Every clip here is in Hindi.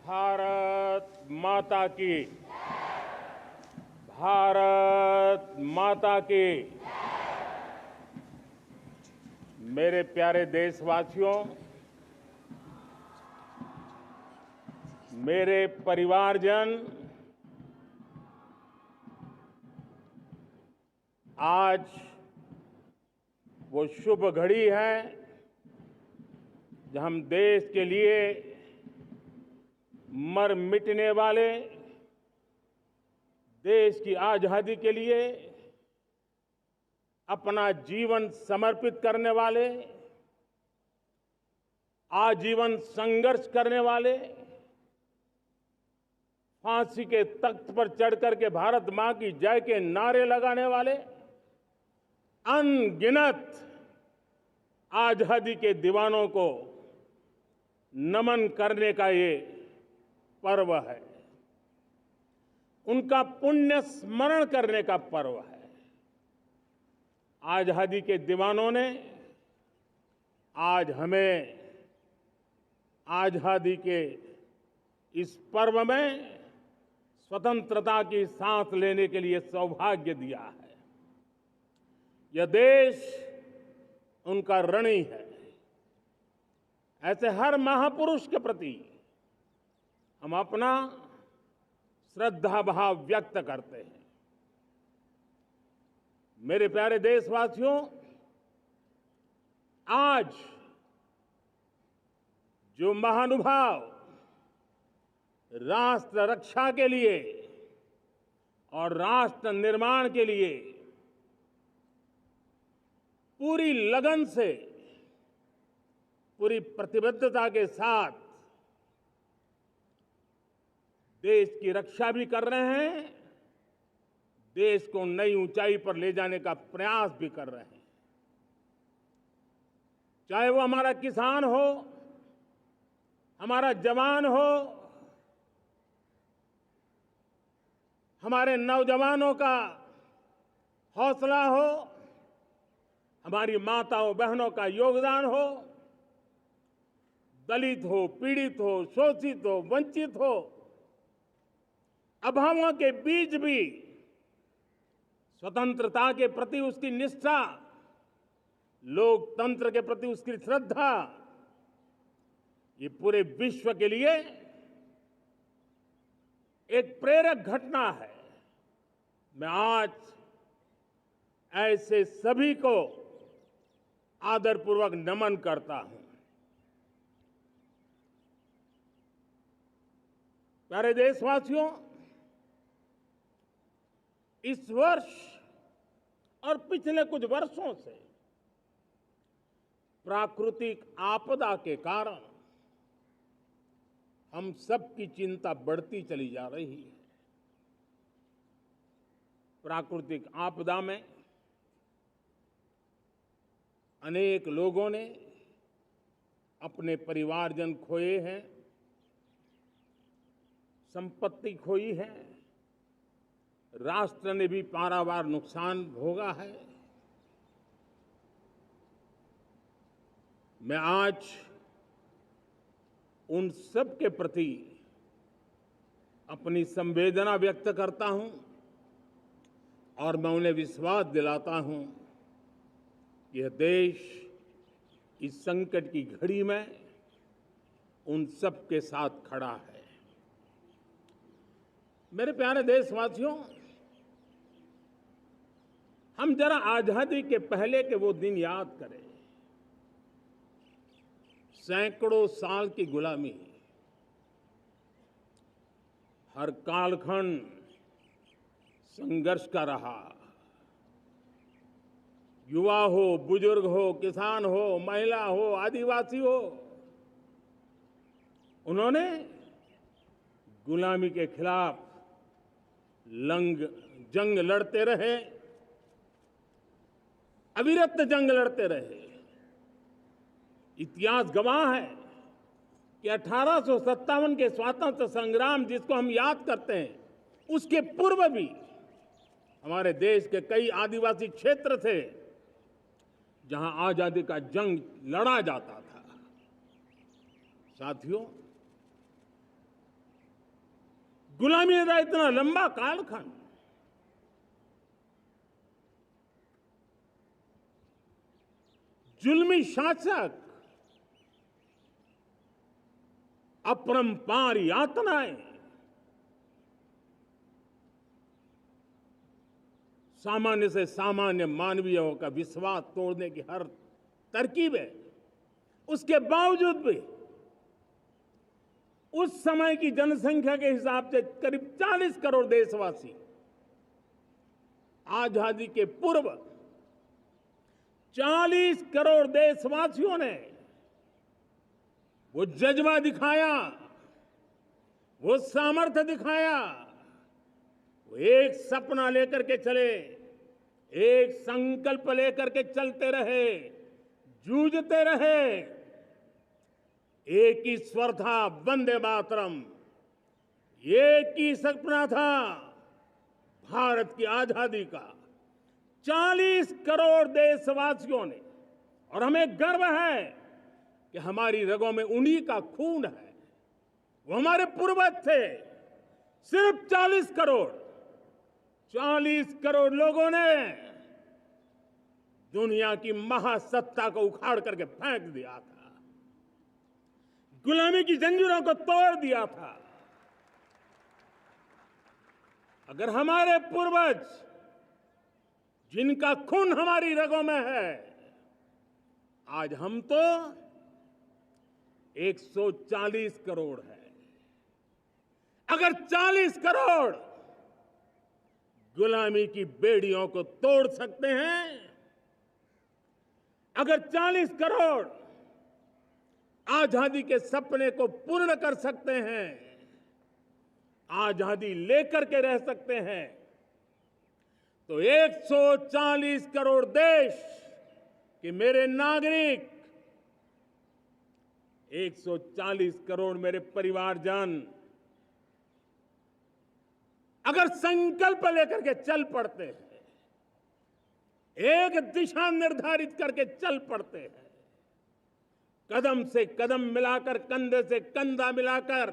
भारत माता की। भारत माता की। मेरे प्यारे देशवासियों, मेरे परिवारजन, आज वो शुभ घड़ी है जब हम देश के लिए मर मिटने वाले, देश की आजादी के लिए अपना जीवन समर्पित करने वाले, आजीवन संघर्ष करने वाले, फांसी के तख्त पर चढ़कर के भारत मां की जय के नारे लगाने वाले अनगिनत आजादी के दीवानों को नमन करने का ये पर्व है। उनका पुण्य स्मरण करने का पर्व है। आजादी के दीवानों ने आज हमें आजादी के इस पर्व में स्वतंत्रता की सांस लेने के लिए सौभाग्य दिया है। यह देश उनका ऋणी है। ऐसे हर महापुरुष के प्रति हम अपना श्रद्धा भाव व्यक्त करते हैं। मेरे प्यारे देशवासियों, आज जो महानुभाव राष्ट्र रक्षा के लिए और राष्ट्र निर्माण के लिए पूरी लगन से, पूरी प्रतिबद्धता के साथ देश की रक्षा भी कर रहे हैं, देश को नई ऊंचाई पर ले जाने का प्रयास भी कर रहे हैं। चाहे वो हमारा किसान हो, हमारा जवान हो, हमारे नौजवानों का हौसला हो, हमारी माताओं बहनों का योगदान हो, दलित हो, पीड़ित हो, शोषित हो, वंचित हो, अभावों के बीच भी स्वतंत्रता के प्रति उसकी निष्ठा, लोकतंत्र के प्रति उसकी श्रद्धा, ये पूरे विश्व के लिए एक प्रेरक घटना है। मैं आज ऐसे सभी को आदरपूर्वक नमन करता हूं। प्यारे देशवासियों, इस वर्ष और पिछले कुछ वर्षों से प्राकृतिक आपदा के कारण हम सबकी चिंता बढ़ती चली जा रही है। प्राकृतिक आपदा में अनेक लोगों ने अपने परिवारजन खोए हैं, संपत्ति खोई है, राष्ट्र ने भी पारावार नुकसान भोगा है। मैं आज उन सब के प्रति अपनी संवेदना व्यक्त करता हूं और मैं उन्हें विश्वास दिलाता हूं कि यह देश इस संकट की घड़ी में उन सब के साथ खड़ा है। मेरे प्यारे देशवासियों, हम जरा आजादी के पहले के वो दिन याद करें। सैकड़ों साल की गुलामी, हर कालखंड संघर्ष का रहा। युवा हो, बुजुर्ग हो, किसान हो, महिला हो, आदिवासी हो, उन्होंने गुलामी के खिलाफ जंग लड़ते रहे, अविरत जंग लड़ते रहे। इतिहास गवाह है कि 1857 के स्वातंत्र संग्राम जिसको हम याद करते हैं, उसके पूर्व भी हमारे देश के कई आदिवासी क्षेत्र थे जहां आजादी का जंग लड़ा जाता था। साथियों, गुलामी का इतना लंबा कालखंड, जुल्मी शासक, अपरंपार यातनाएं, सामान्य से सामान्य मानवीयों का विश्वास तोड़ने की हर तरकीब है। उसके बावजूद भी उस समय की जनसंख्या के हिसाब से करीब 40 करोड़ देशवासी आजादी के पूर्व 40 करोड़ देशवासियों ने वो जज्बा दिखाया, वो सामर्थ्य दिखाया, वो एक सपना लेकर के चले, एक संकल्प लेकर के चलते रहे, जूझते रहे। एक ही स्वर था, वंदे मातरम। एक ही सपना था, भारत की आजादी का। 40 करोड़ देशवासियों ने, और हमें गर्व है कि हमारी रगों में उन्हीं का खून है। वो हमारे पूर्वज थे। सिर्फ 40 करोड़ लोगों ने दुनिया की महासत्ता को उखाड़ करके फेंक दिया था, गुलामी की जंजीरों को तोड़ दिया था। अगर हमारे पूर्वज, जिनका खून हमारी रगों में है, आज हम तो 140 करोड़ है। अगर 40 करोड़ गुलामी की बेड़ियों को तोड़ सकते हैं, अगर 40 करोड़ आजादी के सपने को पूर्ण कर सकते हैं, आजादी लेकर के रह सकते हैं, तो 140 करोड़ देश के मेरे नागरिक, 140 करोड़ मेरे परिवारजन अगर संकल्प लेकर के चल पड़ते हैं, एक दिशा निर्धारित करके चल पड़ते हैं, कदम से कदम मिलाकर, कंधे से कंधा मिलाकर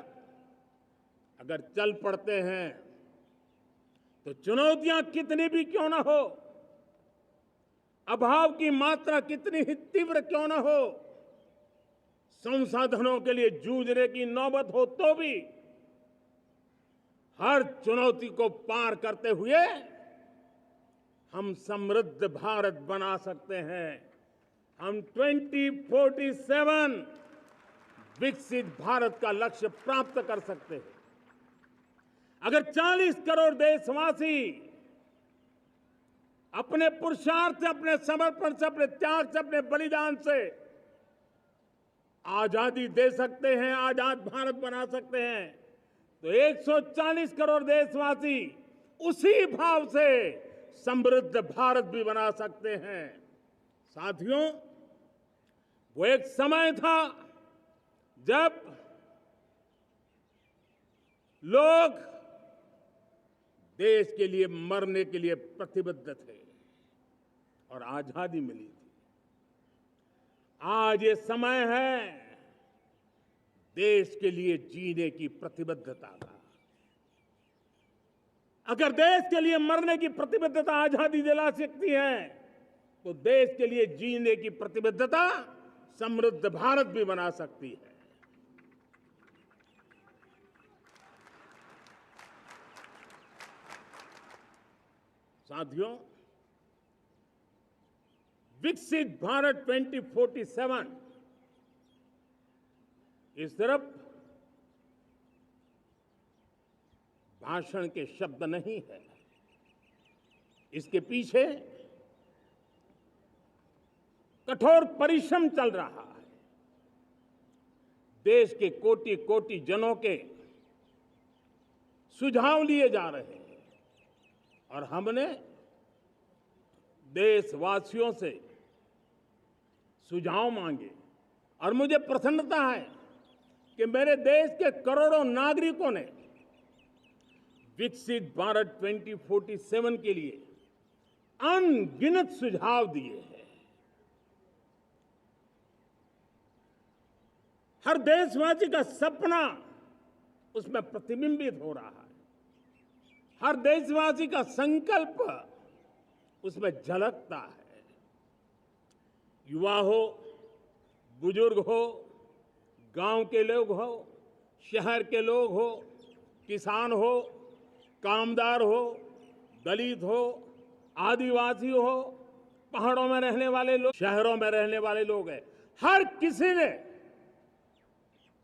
अगर चल पड़ते हैं, तो चुनौतियां कितनी भी क्यों ना हो, अभाव की मात्रा कितनी ही तीव्र क्यों ना हो, संसाधनों के लिए जूझने की नौबत हो तो भी हर चुनौती को पार करते हुए हम समृद्ध भारत बना सकते हैं। हम 2047 विकसित भारत का लक्ष्य प्राप्त कर सकते हैं। अगर 40 करोड़ देशवासी अपने पुरुषार्थ से, अपने समर्पण से, अपने त्याग से, अपने बलिदान से आजादी दे सकते हैं, आजाद भारत बना सकते हैं, तो 140 करोड़ देशवासी उसी भाव से समृद्ध भारत भी बना सकते हैं। साथियों, वो एक समय था जब लोग देश के लिए मरने के लिए प्रतिबद्ध थे और आजादी मिली थी। आज ये समय है देश के लिए जीने की प्रतिबद्धता का। अगर देश के लिए मरने की प्रतिबद्धता आजादी दिला सकती है, तो देश के लिए जीने की प्रतिबद्धता समृद्ध भारत भी बना सकती है। साथियों, विकसित भारत 2047 ये सिर्फ भाषण के शब्द नहीं है। इसके पीछे कठोर परिश्रम चल रहा है। देश के कोटि कोटि जनों के सुझाव लिए जा रहे हैं और हमने देशवासियों से सुझाव मांगे। और मुझे प्रसन्नता है कि मेरे देश के करोड़ों नागरिकों ने विकसित भारत 2047 के लिए अनगिनत सुझाव दिए हैं। हर देशवासी का सपना उसमें प्रतिबिंबित हो रहा है। हर देशवासी का संकल्प उसमें झलकता है। युवा हो, बुजुर्ग हो, गांव के लोग हो, शहर के लोग हो, किसान हो, कामदार हो, दलित हो, आदिवासी हो, पहाड़ों में रहने वाले लोग, शहरों में रहने वाले लोग हैं। हर किसी ने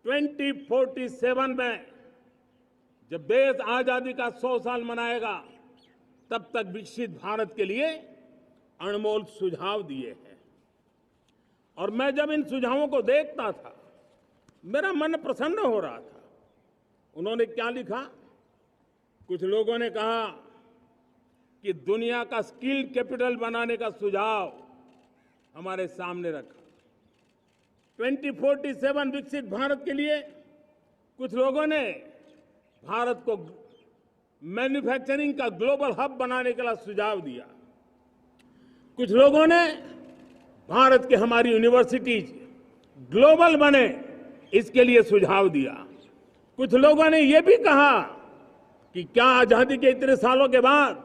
2047 में जब देश आजादी का 100 साल मनाएगा तब तक विकसित भारत के लिए अनमोल सुझाव दिए हैं। और मैं जब इन सुझावों को देखता था मेरा मन प्रसन्न हो रहा था। उन्होंने क्या लिखा? कुछ लोगों ने कहा कि दुनिया का स्किल कैपिटल बनाने का सुझाव हमारे सामने रखा। 2047 विकसित भारत के लिए कुछ लोगों ने भारत को मैन्युफैक्चरिंग का ग्लोबल हब बनाने का सुझाव दिया। कुछ लोगों ने भारत की हमारी यूनिवर्सिटीज ग्लोबल बने इसके लिए सुझाव दिया। कुछ लोगों ने यह भी कहा कि क्या आजादी के इतने सालों के बाद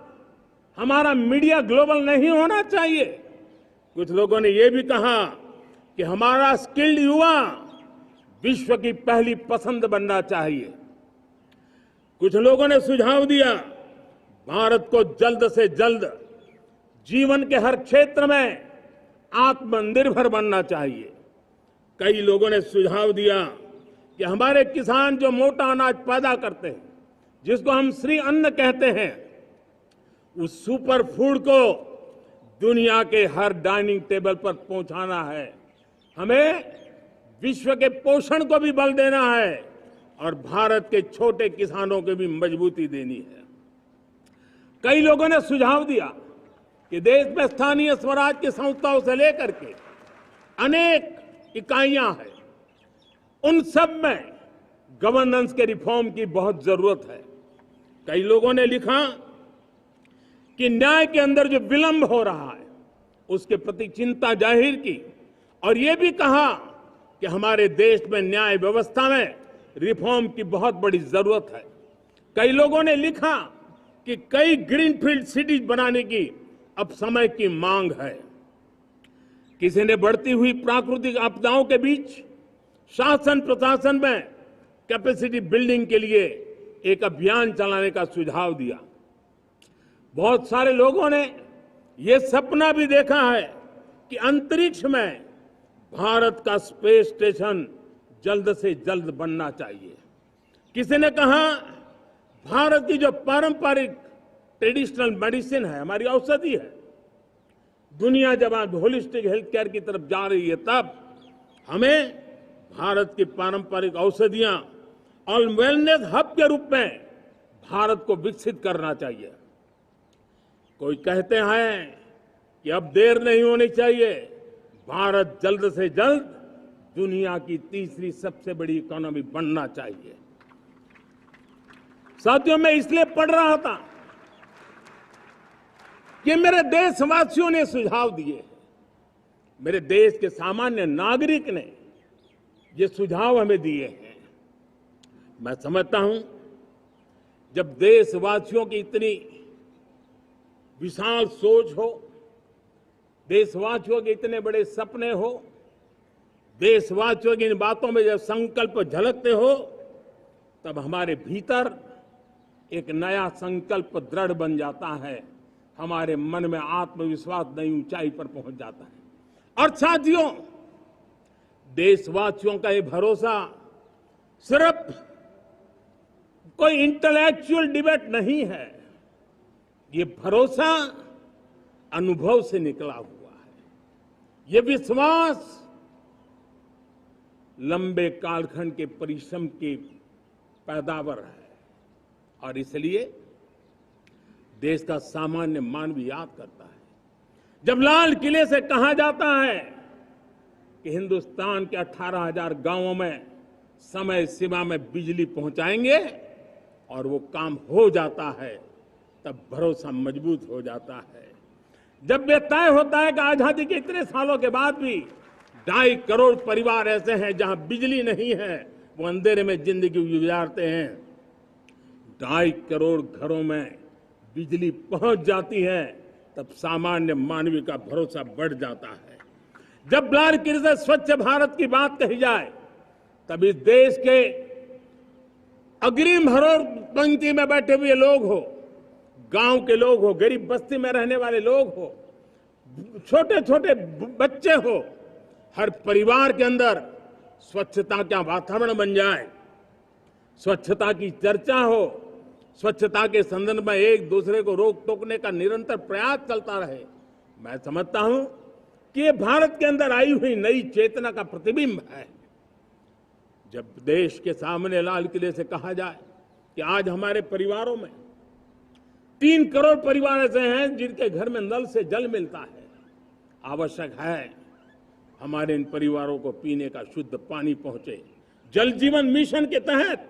हमारा मीडिया ग्लोबल नहीं होना चाहिए। कुछ लोगों ने यह भी कहा कि हमारा स्किल्ड युवा विश्व की पहली पसंद बनना चाहिए। कुछ लोगों ने सुझाव दिया भारत को जल्द से जल्द जीवन के हर क्षेत्र में आत्मनिर्भर बनना चाहिए। कई लोगों ने सुझाव दिया कि हमारे किसान जो मोटा अनाज पैदा करते हैं, जिसको हम श्री अन्न कहते हैं, उस सुपर फूड को दुनिया के हर डाइनिंग टेबल पर पहुंचाना है। हमें विश्व के पोषण को भी बल देना है और भारत के छोटे किसानों को भी मजबूती देनी है। कई लोगों ने सुझाव दिया कि देश में स्थानीय स्वराज की संस्थाओं से लेकर के अनेक इकाइयां हैं, उन सब में गवर्नेंस के रिफॉर्म की बहुत जरूरत है। कई लोगों ने लिखा कि न्याय के अंदर जो विलंब हो रहा है उसके प्रति चिंता जाहिर की और ये भी कहा कि हमारे देश में न्याय व्यवस्था में रिफॉर्म की बहुत बड़ी जरूरत है। कई लोगों ने लिखा कि कई ग्रीनफील्ड सिटीज बनाने की अब समय की मांग है। किसी ने बढ़ती हुई प्राकृतिक आपदाओं के बीच शासन प्रशासन में कैपेसिटी बिल्डिंग के लिए एक अभियान चलाने का सुझाव दिया। बहुत सारे लोगों ने यह सपना भी देखा है कि अंतरिक्ष में भारत का स्पेस स्टेशन जल्द से जल्द बनना चाहिए। किसी ने कहा भारत की जो पारंपरिक ट्रेडिशनल मेडिसिन है, हमारी औषधि है, दुनिया जब आज होलिस्टिक हेल्थ केयर की तरफ जा रही है तब हमें भारत की पारंपरिक औषधियां और वेलनेस हब के रूप में भारत को विकसित करना चाहिए। कोई कहते हैं कि अब देर नहीं होनी चाहिए, भारत जल्द से जल्द दुनिया की तीसरी सबसे बड़ी इकोनॉमी बनना चाहिए। साथियों, मैं इसलिए पढ़ रहा था कि मेरे देशवासियों ने सुझाव दिए, मेरे देश के सामान्य नागरिक ने ये सुझाव हमें दिए हैं। मैं समझता हूं जब देशवासियों की इतनी विशाल सोच हो, देशवासियों के इतने बड़े सपने हो, देशवासियों की इन बातों में जब संकल्प झलकते हो तब हमारे भीतर एक नया संकल्प दृढ़ बन जाता है, हमारे मन में आत्मविश्वास नई ऊंचाई पर पहुंच जाता है। और साथियों, देशवासियों का ये भरोसा सिर्फ कोई इंटेलेक्चुअल डिबेट नहीं है, ये भरोसा अनुभव से निकला हुआ है। ये विश्वास लंबे कालखंड के परिश्रम की पैदावार है और इसलिए देश का सामान्य मानव याद करता है जब लाल किले से कहा जाता है कि हिंदुस्तान के 18,000 गांवों में समय सीमा में बिजली पहुंचाएंगे और वो काम हो जाता है, तब भरोसा मजबूत हो जाता है। जब ये तय होता है कि आजादी के इतने सालों के बाद भी 2.5 करोड़ परिवार ऐसे हैं जहां बिजली नहीं है, वो अंधेरे में जिंदगी गुजारते हैं। 2.5 करोड़ घरों में बिजली पहुंच जाती है, तब सामान्य मानवीय का भरोसा बढ़ जाता है। जब लाल किले से स्वच्छ भारत की बात कही जाए, तब इस देश के अग्रिम हरोर पंक्ति में बैठे हुए लोग हो, गांव के लोग हो, गरीब बस्ती में रहने वाले लोग हो, छोटे छोटे बच्चे हो, हर परिवार के अंदर स्वच्छता का वातावरण बन जाए, स्वच्छता की चर्चा हो, स्वच्छता के संदर्भ में एक दूसरे को रोक टोकने का निरंतर प्रयास चलता रहे। मैं समझता हूं कि ये भारत के अंदर आई हुई नई चेतना का प्रतिबिंब है। जब देश के सामने लाल किले से कहा जाए कि आज हमारे परिवारों में 3 करोड़ परिवार ऐसे हैं जिनके घर में नल से जल मिलता है, आवश्यक है हमारे इन परिवारों को पीने का शुद्ध पानी पहुंचे। जल जीवन मिशन के तहत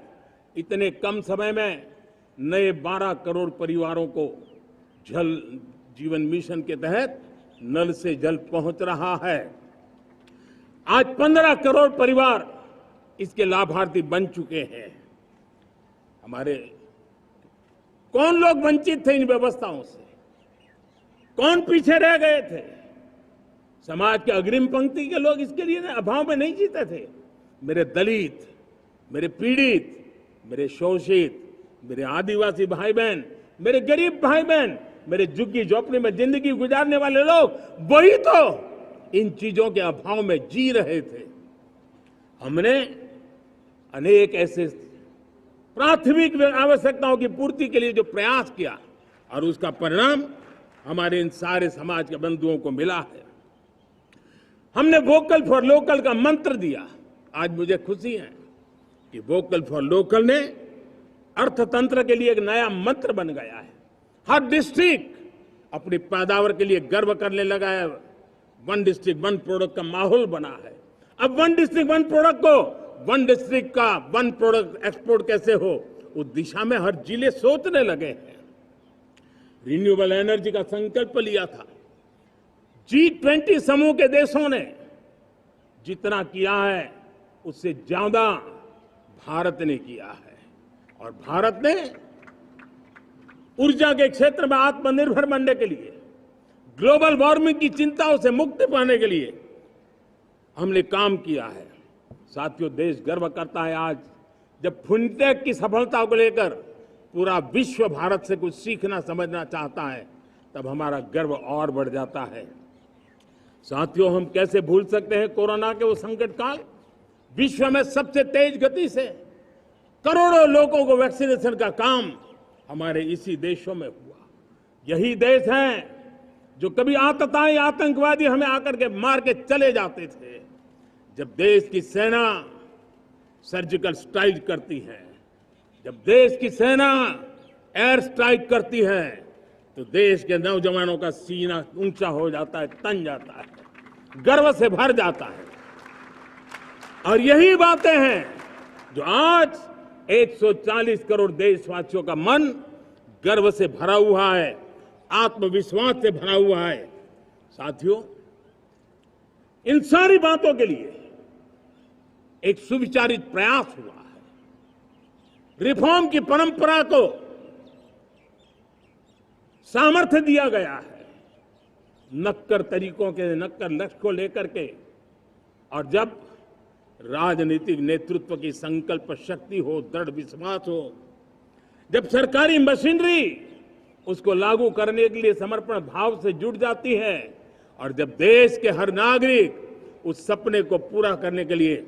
इतने कम समय में नए 12 करोड़ परिवारों को जल जीवन मिशन के तहत नल से जल पहुंच रहा है। आज 15 करोड़ परिवार इसके लाभार्थी बन चुके हैं। हमारे कौन लोग वंचित थे इन व्यवस्थाओं से? कौन पीछे रह गए थे? समाज के अग्रिम पंक्ति के लोग इसके लिए अभाव में नहीं जीते थे। मेरे दलित, मेरे पीड़ित, मेरे शोषित, मेरे आदिवासी भाई बहन, मेरे गरीब भाई बहन, मेरे झुग्गी झोपड़ी में जिंदगी गुजारने वाले लोग, वही तो इन चीजों के अभाव में जी रहे थे। हमने अनेक ऐसे प्राथमिक आवश्यकताओं की पूर्ति के लिए जो प्रयास किया और उसका परिणाम हमारे इन सारे समाज के बंधुओं को मिला है। हमने वोकल फॉर लोकल का मंत्र दिया। आज मुझे खुशी है कि वोकल फॉर लोकल ने अर्थतंत्र के लिए एक नया मंत्र बन गया है। हर डिस्ट्रिक्ट अपनी पैदावार के लिए गर्व करने लगा है। 1 डिस्ट्रिक्ट 1 प्रोडक्ट का माहौल बना है। अब 1 डिस्ट्रिक्ट 1 प्रोडक्ट को 1 डिस्ट्रिक्ट का 1 प्रोडक्ट एक्सपोर्ट कैसे हो, उस दिशा में हर जिले सोचने लगे हैं। रिन्यूएबल एनर्जी का संकल्प लिया था। G20 समूह के देशों ने जितना किया है उससे ज्यादा भारत ने किया है, और भारत ने ऊर्जा के क्षेत्र में आत्मनिर्भर बनने के लिए, ग्लोबल वार्मिंग की चिंताओं से मुक्ति पाने के लिए हमने काम किया है। साथियों, देश गर्व करता है आज जब फिनटेक की सफलता को लेकर पूरा विश्व भारत से कुछ सीखना समझना चाहता है, तब हमारा गर्व और बढ़ जाता है। साथियों, हम कैसे भूल सकते हैं कोरोना के वो संकट काल। विश्व में सबसे तेज गति से करोड़ों लोगों को वैक्सीनेशन का काम हमारे इसी देशों में हुआ। यही देश हैं जो कभी आतताई आतंकवादी हमें आकर के मार के चले जाते थे। जब देश की सेना सर्जिकल स्ट्राइक करती है, जब देश की सेना एयर स्ट्राइक करती है, तो देश के नौजवानों का सीना ऊंचा हो जाता है, तन जाता है, गर्व से भर जाता है। और यही बातें हैं जो आज 140 करोड़ देशवासियों का मन गर्व से भरा हुआ है, आत्मविश्वास से भरा हुआ है। साथियों, इन सारी बातों के लिए एक सुविचारित प्रयास हुआ है। रिफॉर्म की परंपरा को सामर्थ्य दिया गया है। नक्कर तरीकों के, नक्कर लक्ष्य को लेकर के, और जब राजनीतिक नेतृत्व की संकल्प शक्ति हो, दृढ़ विश्वास हो, जब सरकारी मशीनरी उसको लागू करने के लिए समर्पण भाव से जुट जाती है, और जब देश के हर नागरिक उस सपने को पूरा करने के लिए,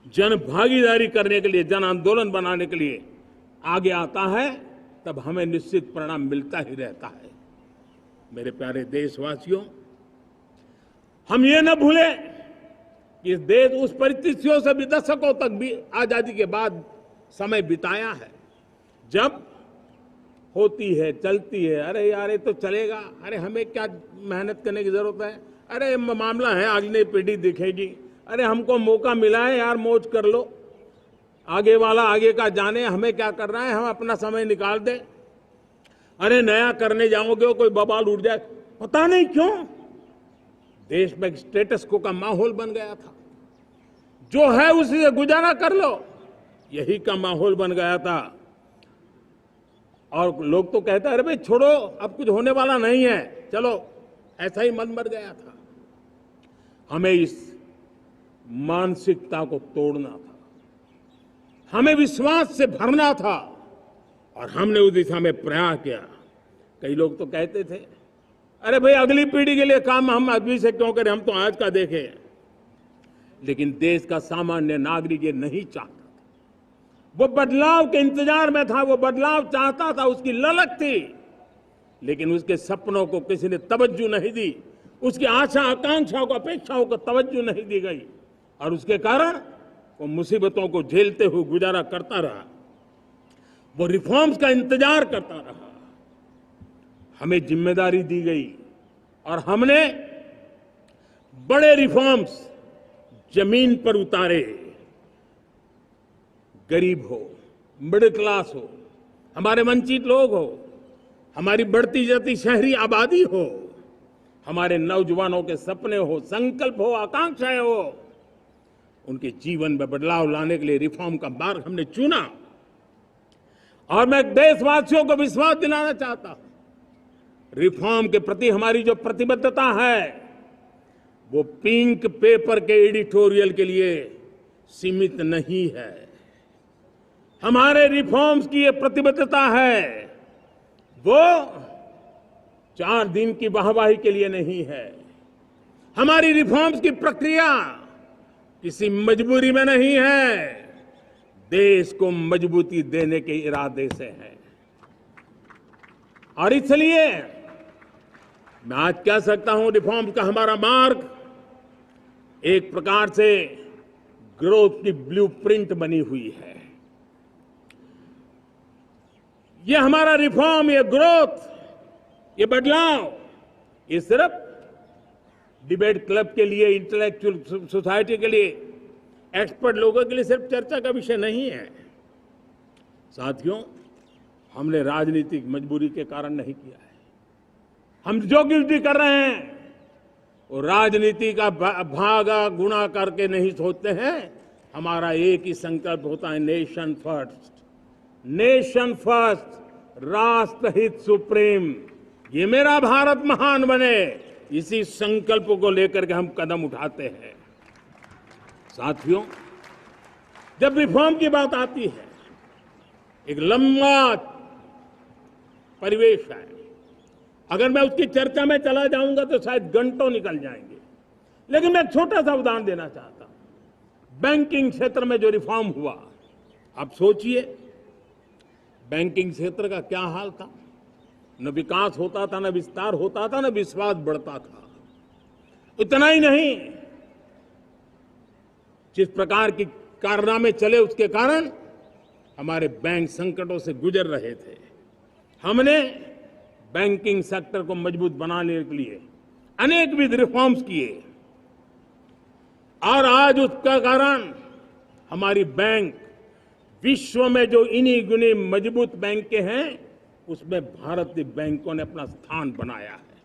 जन भागीदारी करने के लिए, जन आंदोलन बनाने के लिए आगे आता है, तब हमें निश्चित परिणाम मिलता ही रहता है। मेरे प्यारे देशवासियों, हम ये न भूलें कि इस देश उस परिस्थितियों से भी दशकों तक भी आजादी के बाद समय बिताया है, जब होती है, चलती है, अरे यार ये तो चलेगा, अरे हमें क्या मेहनत करने की जरूरत है, अरे मामला है अगली पीढ़ी दिखेगी, अरे हमको मौका मिला है यार, मौज कर लो, आगे वाला आगे का जाने, हमें क्या करना है, हम अपना समय निकाल दें, अरे नया करने जाओगे कोई बवाल उठ जाए। पता नहीं क्यों देश में स्टेटस को का माहौल बन गया था। जो है उसी से गुजारा कर लो, यही का माहौल बन गया था। और लोग तो कहते हैं अरे भाई छोड़ो, अब कुछ होने वाला नहीं है, चलो, ऐसा ही मन मर गया था। हमें इस मानसिकता को तोड़ना था, हमें विश्वास से भरना था, और हमने उस दिशा में प्रयास किया। कई लोग तो कहते थे अरे भाई अगली पीढ़ी के लिए काम हम अभी से क्यों करें, हम तो आज का देखें। लेकिन देश का सामान्य नागरिक ये नहीं चाहता, वो बदलाव के इंतजार में था, वो बदलाव चाहता था, उसकी ललक थी, लेकिन उसके सपनों को किसी ने तवज्जो नहीं दी, उसकी आशा आकांक्षाओं को, अपेक्षाओं को तवज्जो नहीं दी गई, और उसके कारण वो मुसीबतों को झेलते हुए गुजारा करता रहा, वो रिफॉर्म्स का इंतजार करता रहा। हमें जिम्मेदारी दी गई और हमने बड़े रिफॉर्म्स जमीन पर उतारे। गरीब हो, मिडिल क्लास हो, हमारे वंचित लोग हो, हमारी बढ़ती जाती शहरी आबादी हो, हमारे नौजवानों के सपने हो, संकल्प हो, आकांक्षाएं हो, उनके जीवन में बदलाव लाने के लिए रिफॉर्म का मार्ग हमने चुना। और मैं देशवासियों को विश्वास दिलाना चाहता हूं, रिफॉर्म के प्रति हमारी जो प्रतिबद्धता है वो पिंक पेपर के एडिटोरियल के लिए सीमित नहीं है। हमारे रिफॉर्म्स की ये प्रतिबद्धता है, वो 4 दिन की वाहवाही के लिए नहीं है। हमारी रिफॉर्म्स की प्रक्रिया किसी मजबूरी में नहीं है, देश को मजबूती देने के इरादे से है। और इसलिए मैं आज कह सकता हूं, रिफॉर्म का हमारा मार्ग एक प्रकार से ग्रोथ की ब्लूप्रिंट बनी हुई है। ये हमारा रिफॉर्म, ये ग्रोथ, ये बदलाव, ये सिर्फ डिबेट क्लब के लिए, इंटेलेक्चुअल सोसाइटी के लिए, एक्सपर्ट लोगों के लिए सिर्फ चर्चा का विषय नहीं है। साथियों, हमने राजनीतिक मजबूरी के कारण नहीं किया है। हम जो कुछ भी कर रहे हैं वो राजनीति का भागा गुणा करके नहीं सोचते हैं। हमारा एक ही संकल्प होता है, नेशन फर्स्ट, नेशन फर्स्ट, राष्ट्रहित सुप्रीम, ये मेरा भारत महान बने, इसी संकल्प को लेकर के हम कदम उठाते हैं। साथियों, जब रिफॉर्म की बात आती है, एक लंबा परिवेश है। अगर मैं उसकी चर्चा में चला जाऊंगा तो शायद घंटों निकल जाएंगे, लेकिन मैं एक छोटा सा उदाहरण देना चाहता हूं। बैंकिंग क्षेत्र में जो रिफॉर्म हुआ, आप सोचिए बैंकिंग क्षेत्र का क्या हाल था। न विकास होता था, न विस्तार होता था, न विश्वास बढ़ता था। इतना ही नहीं, जिस प्रकार की कारनामे चले उसके कारण हमारे बैंक संकटों से गुजर रहे थे। हमने बैंकिंग सेक्टर को मजबूत बनाने के लिए अनेकविध रिफॉर्म्स किए, और आज उसका कारण हमारी बैंक विश्व में जो इन्हीं गुनी मजबूत बैंक हैं, उसमें भारतीय बैंकों ने अपना स्थान बनाया है।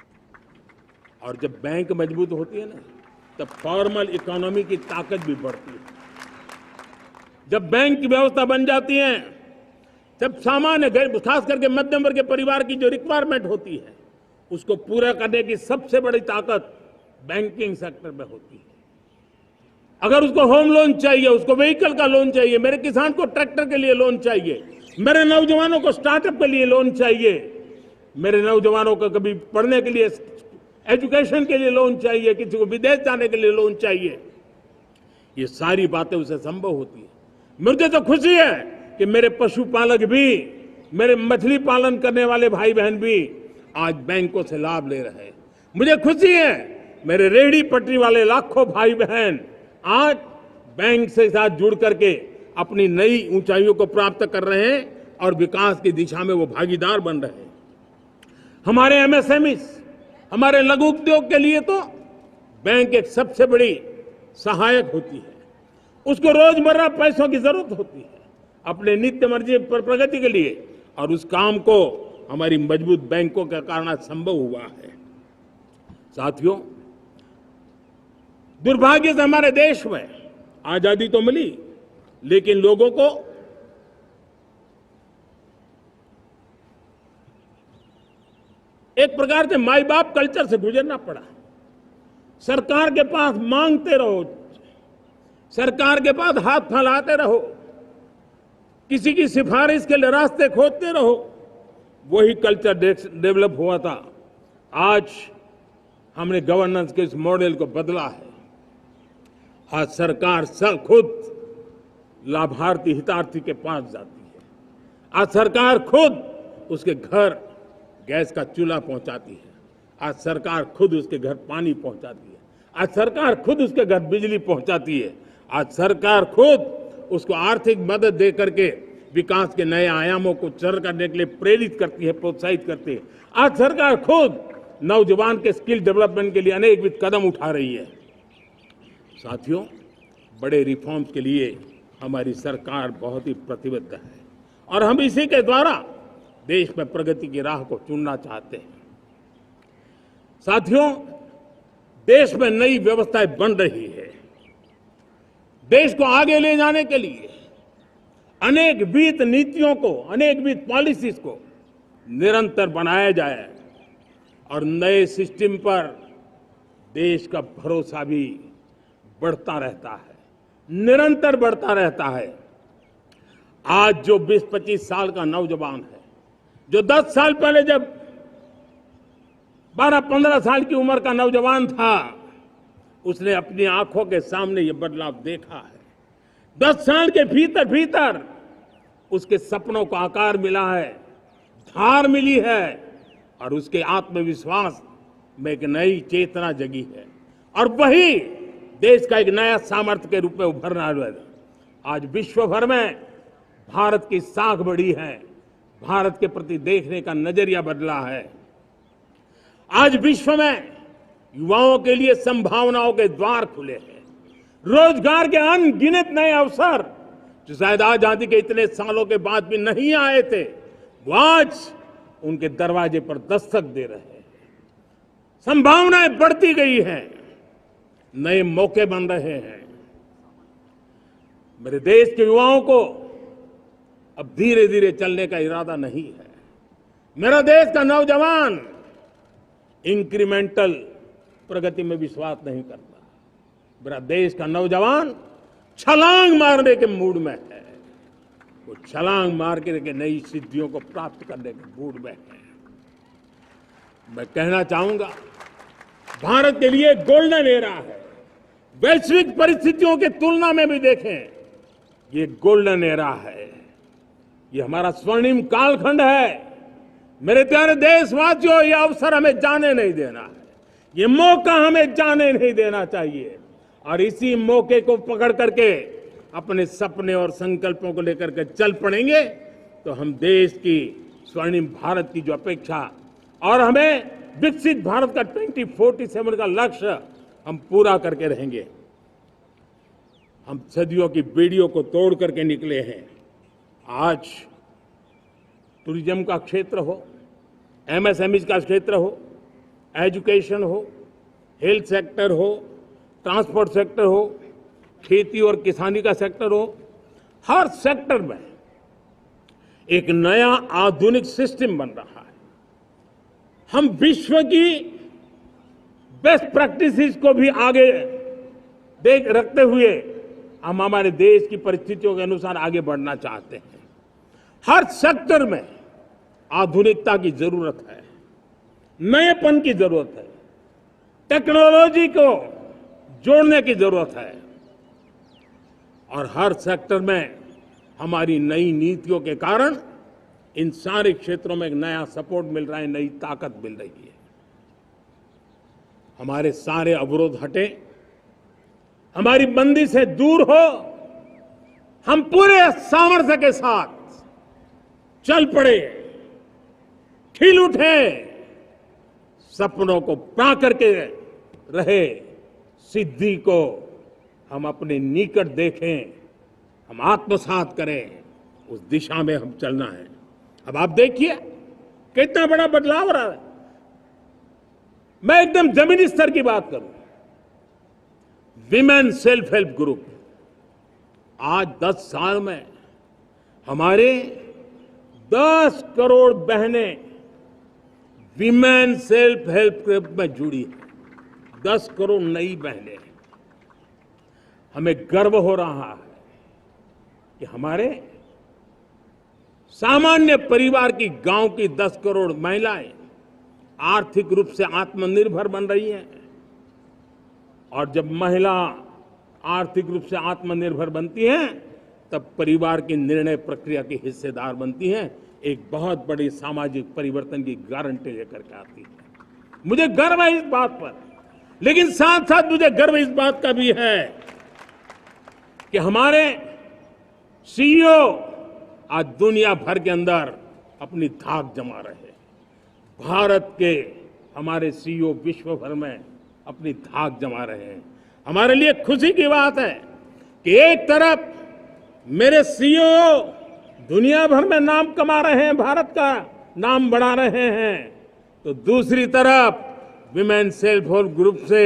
और जब बैंक मजबूत होती है ना, तब फॉर्मल इकोनॉमी की ताकत भी बढ़ती है। जब बैंक की व्यवस्था बन जाती है, जब सामान्य खास करके मध्यम वर्ग के परिवार की जो रिक्वायरमेंट होती है, उसको पूरा करने की सबसे बड़ी ताकत बैंकिंग सेक्टर में होती है। अगर उसको होम लोन चाहिए, उसको व्हीकल का लोन चाहिए, मेरे किसान को ट्रैक्टर के लिए लोन चाहिए, मेरे नौजवानों को स्टार्टअप के लिए लोन चाहिए, मेरे नौजवानों को कभी पढ़ने के लिए, एजुकेशन के लिए लोन चाहिए, किसी को विदेश जाने के लिए लोन चाहिए, ये सारी बातें उसे संभव होती है। मुझे तो खुशी है कि मेरे पशुपालक भी, मेरे मछली पालन करने वाले भाई बहन भी आज बैंकों से लाभ ले रहे हैं। मुझे खुशी है मेरे रेहड़ी पटरी वाले लाखों भाई बहन आज बैंक से साथ जुड़ करके अपनी नई ऊंचाइयों को प्राप्त कर रहे हैं और विकास की दिशा में वो भागीदार बन रहे हैं। हमारे एमएसएमईज, हमारे लघु उद्योग के लिए तो बैंक एक सबसे बड़ी सहायक होती है। उसको रोजमर्रा पैसों की जरूरत होती है अपने नित्य मर्जी पर प्रगति के लिए, और उस काम को हमारी मजबूत बैंकों के कारण संभव हुआ है। साथियों, दुर्भाग्य से हमारे देश में आजादी तो मिली, लेकिन लोगों को एक प्रकार से माई बाप कल्चर से गुजरना पड़ा। सरकार के पास मांगते रहो, सरकार के पास हाथ फैलाते रहो, किसी की सिफारिश के लिए रास्ते खोजते रहो, वही कल्चर डेवलप हुआ था। आज हमने गवर्नेंस के इस मॉडल को बदला है। आज सरकार खुद लाभार्थी हितार्थी के पास जाती है। आज सरकार खुद उसके घर गैस का चूल्हा पहुंचाती है। आज सरकार खुद उसके घर पानी पहुंचाती है। आज सरकार खुद उसके घर बिजली पहुंचाती है। आज सरकार खुद उसको आर्थिक मदद दे करके विकास के नए आयामों को सर करने के लिए प्रेरित करती है, प्रोत्साहित करती है। आज सरकार खुद नौजवान के स्किल डेवलपमेंट के लिए अनेकविध कदम उठा रही है। साथियों, बड़े रिफॉर्म्स के लिए हमारी सरकार बहुत ही प्रतिबद्ध है और हम इसी के द्वारा देश में प्रगति की राह को चुनना चाहते हैं। साथियों, देश में नई व्यवस्थाएं बन रही है। देश को आगे ले जाने के लिए अनेकविध नीतियों को, अनेकविध पॉलिसीज को निरंतर बनाया जाए और नए सिस्टम पर देश का भरोसा भी बढ़ता रहता है, निरंतर बढ़ता रहता है। आज जो 20-25 साल का नौजवान है, जो 10 साल पहले जब 12-15 साल की उम्र का नौजवान था, उसने अपनी आंखों के सामने ये बदलाव देखा है। 10 साल के भीतर भीतर उसके सपनों को आकार मिला है, धार मिली है और उसके आत्मविश्वास में एक नई चेतना जगी है और वही देश का एक नया सामर्थ्य के रूप में उभरना है। आज विश्व भर में भारत की साख बढ़ी है, भारत के प्रति देखने का नजरिया बदला है। आज विश्व में युवाओं के लिए संभावनाओं के द्वार खुले हैं। रोजगार के अनगिनत नए अवसर जो शायद आजादी के इतने सालों के बाद भी नहीं आए थे, वो आज उनके दरवाजे पर दस्तक दे रहे हैं। संभावनाएं बढ़ती गई हैं, नए मौके बन रहे हैं। मेरे देश के युवाओं को अब धीरे धीरे चलने का इरादा नहीं है। मेरा देश का नौजवान इंक्रीमेंटल प्रगति में विश्वास नहीं करता। मेरा देश का नौजवान छलांग मारने के मूड में है। वो छलांग मार के नई सिद्धियों को प्राप्त करने के मूड में है। मैं कहना चाहूंगा, भारत के लिए गोल्डन एरा है। वैश्विक परिस्थितियों की तुलना में भी देखें, ये गोल्डन एरा है। ये हमारा स्वर्णिम कालखंड है। मेरे प्यारे देशवासियों, ये अवसर हमें जाने नहीं देना है। ये मौका हमें जाने नहीं देना चाहिए और इसी मौके को पकड़ करके अपने सपने और संकल्पों को लेकर के चल पड़ेंगे तो हम देश की स्वर्णिम भारत की जो अपेक्षा और हमें विकसित भारत का 2047 का लक्ष्य हम पूरा करके रहेंगे। हम सदियों की बेड़ियों को तोड़ करके निकले हैं। आज टूरिज्म का क्षेत्र हो, एमएसएमई का क्षेत्र हो, एजुकेशन हो, हेल्थ सेक्टर हो, ट्रांसपोर्ट सेक्टर हो, खेती और किसानी का सेक्टर हो, हर सेक्टर में एक नया आधुनिक सिस्टम बन रहा है। हम विश्व की बेस्ट प्रैक्टिसेस को भी आगे देख रखते हुए हम हमारे देश की परिस्थितियों के अनुसार आगे बढ़ना चाहते हैं। हर सेक्टर में आधुनिकता की जरूरत है, नएपन की जरूरत है, टेक्नोलॉजी को जोड़ने की जरूरत है और हर सेक्टर में हमारी नई नीतियों के कारण इन सारे क्षेत्रों में एक नया सपोर्ट मिल रहा है, नई ताकत मिल रही है। हमारे सारे अवरोध हटे, हमारी बंदी से दूर हो, हम पूरे सामर्थ्य के साथ चल पड़े, खिल उठे, सपनों को पा करके रहे, सिद्धि को हम अपने निकट देखें, हम आत्मसात करें, उस दिशा में हम चलना है। अब आप देखिए कितना बड़ा बदलाव रहा है। मैं एकदम जमीनी स्तर की बात करूं, विमेन सेल्फ हेल्प ग्रुप आज 10 साल में हमारे 10 करोड़ बहनें वीमेन सेल्फ हेल्प ग्रुप में जुड़ी है। 10 करोड़ नई बहनें हैं। हमें गर्व हो रहा है कि हमारे सामान्य परिवार की, गांव की 10 करोड़ महिलाएं आर्थिक रूप से आत्मनिर्भर बन रही हैं। और जब महिला आर्थिक रूप से आत्मनिर्भर बनती हैं, तब परिवार की निर्णय प्रक्रिया की हिस्सेदार बनती हैं, एक बहुत बड़ी सामाजिक परिवर्तन की गारंटी लेकर के आती है। मुझे गर्व है इस बात पर, लेकिन साथ साथ मुझे गर्व इस बात का भी है कि हमारे सीईओ आज दुनिया भर के अंदर अपनी धाक जमा रहे हैं। भारत के हमारे सीईओ विश्व भर में अपनी धाक जमा रहे हैं। हमारे लिए खुशी की बात है कि एक तरफ मेरे सीईओ दुनिया भर में नाम कमा रहे हैं, भारत का नाम बढ़ा रहे हैं, तो दूसरी तरफ विमेन सेल्फ हेल्प ग्रुप से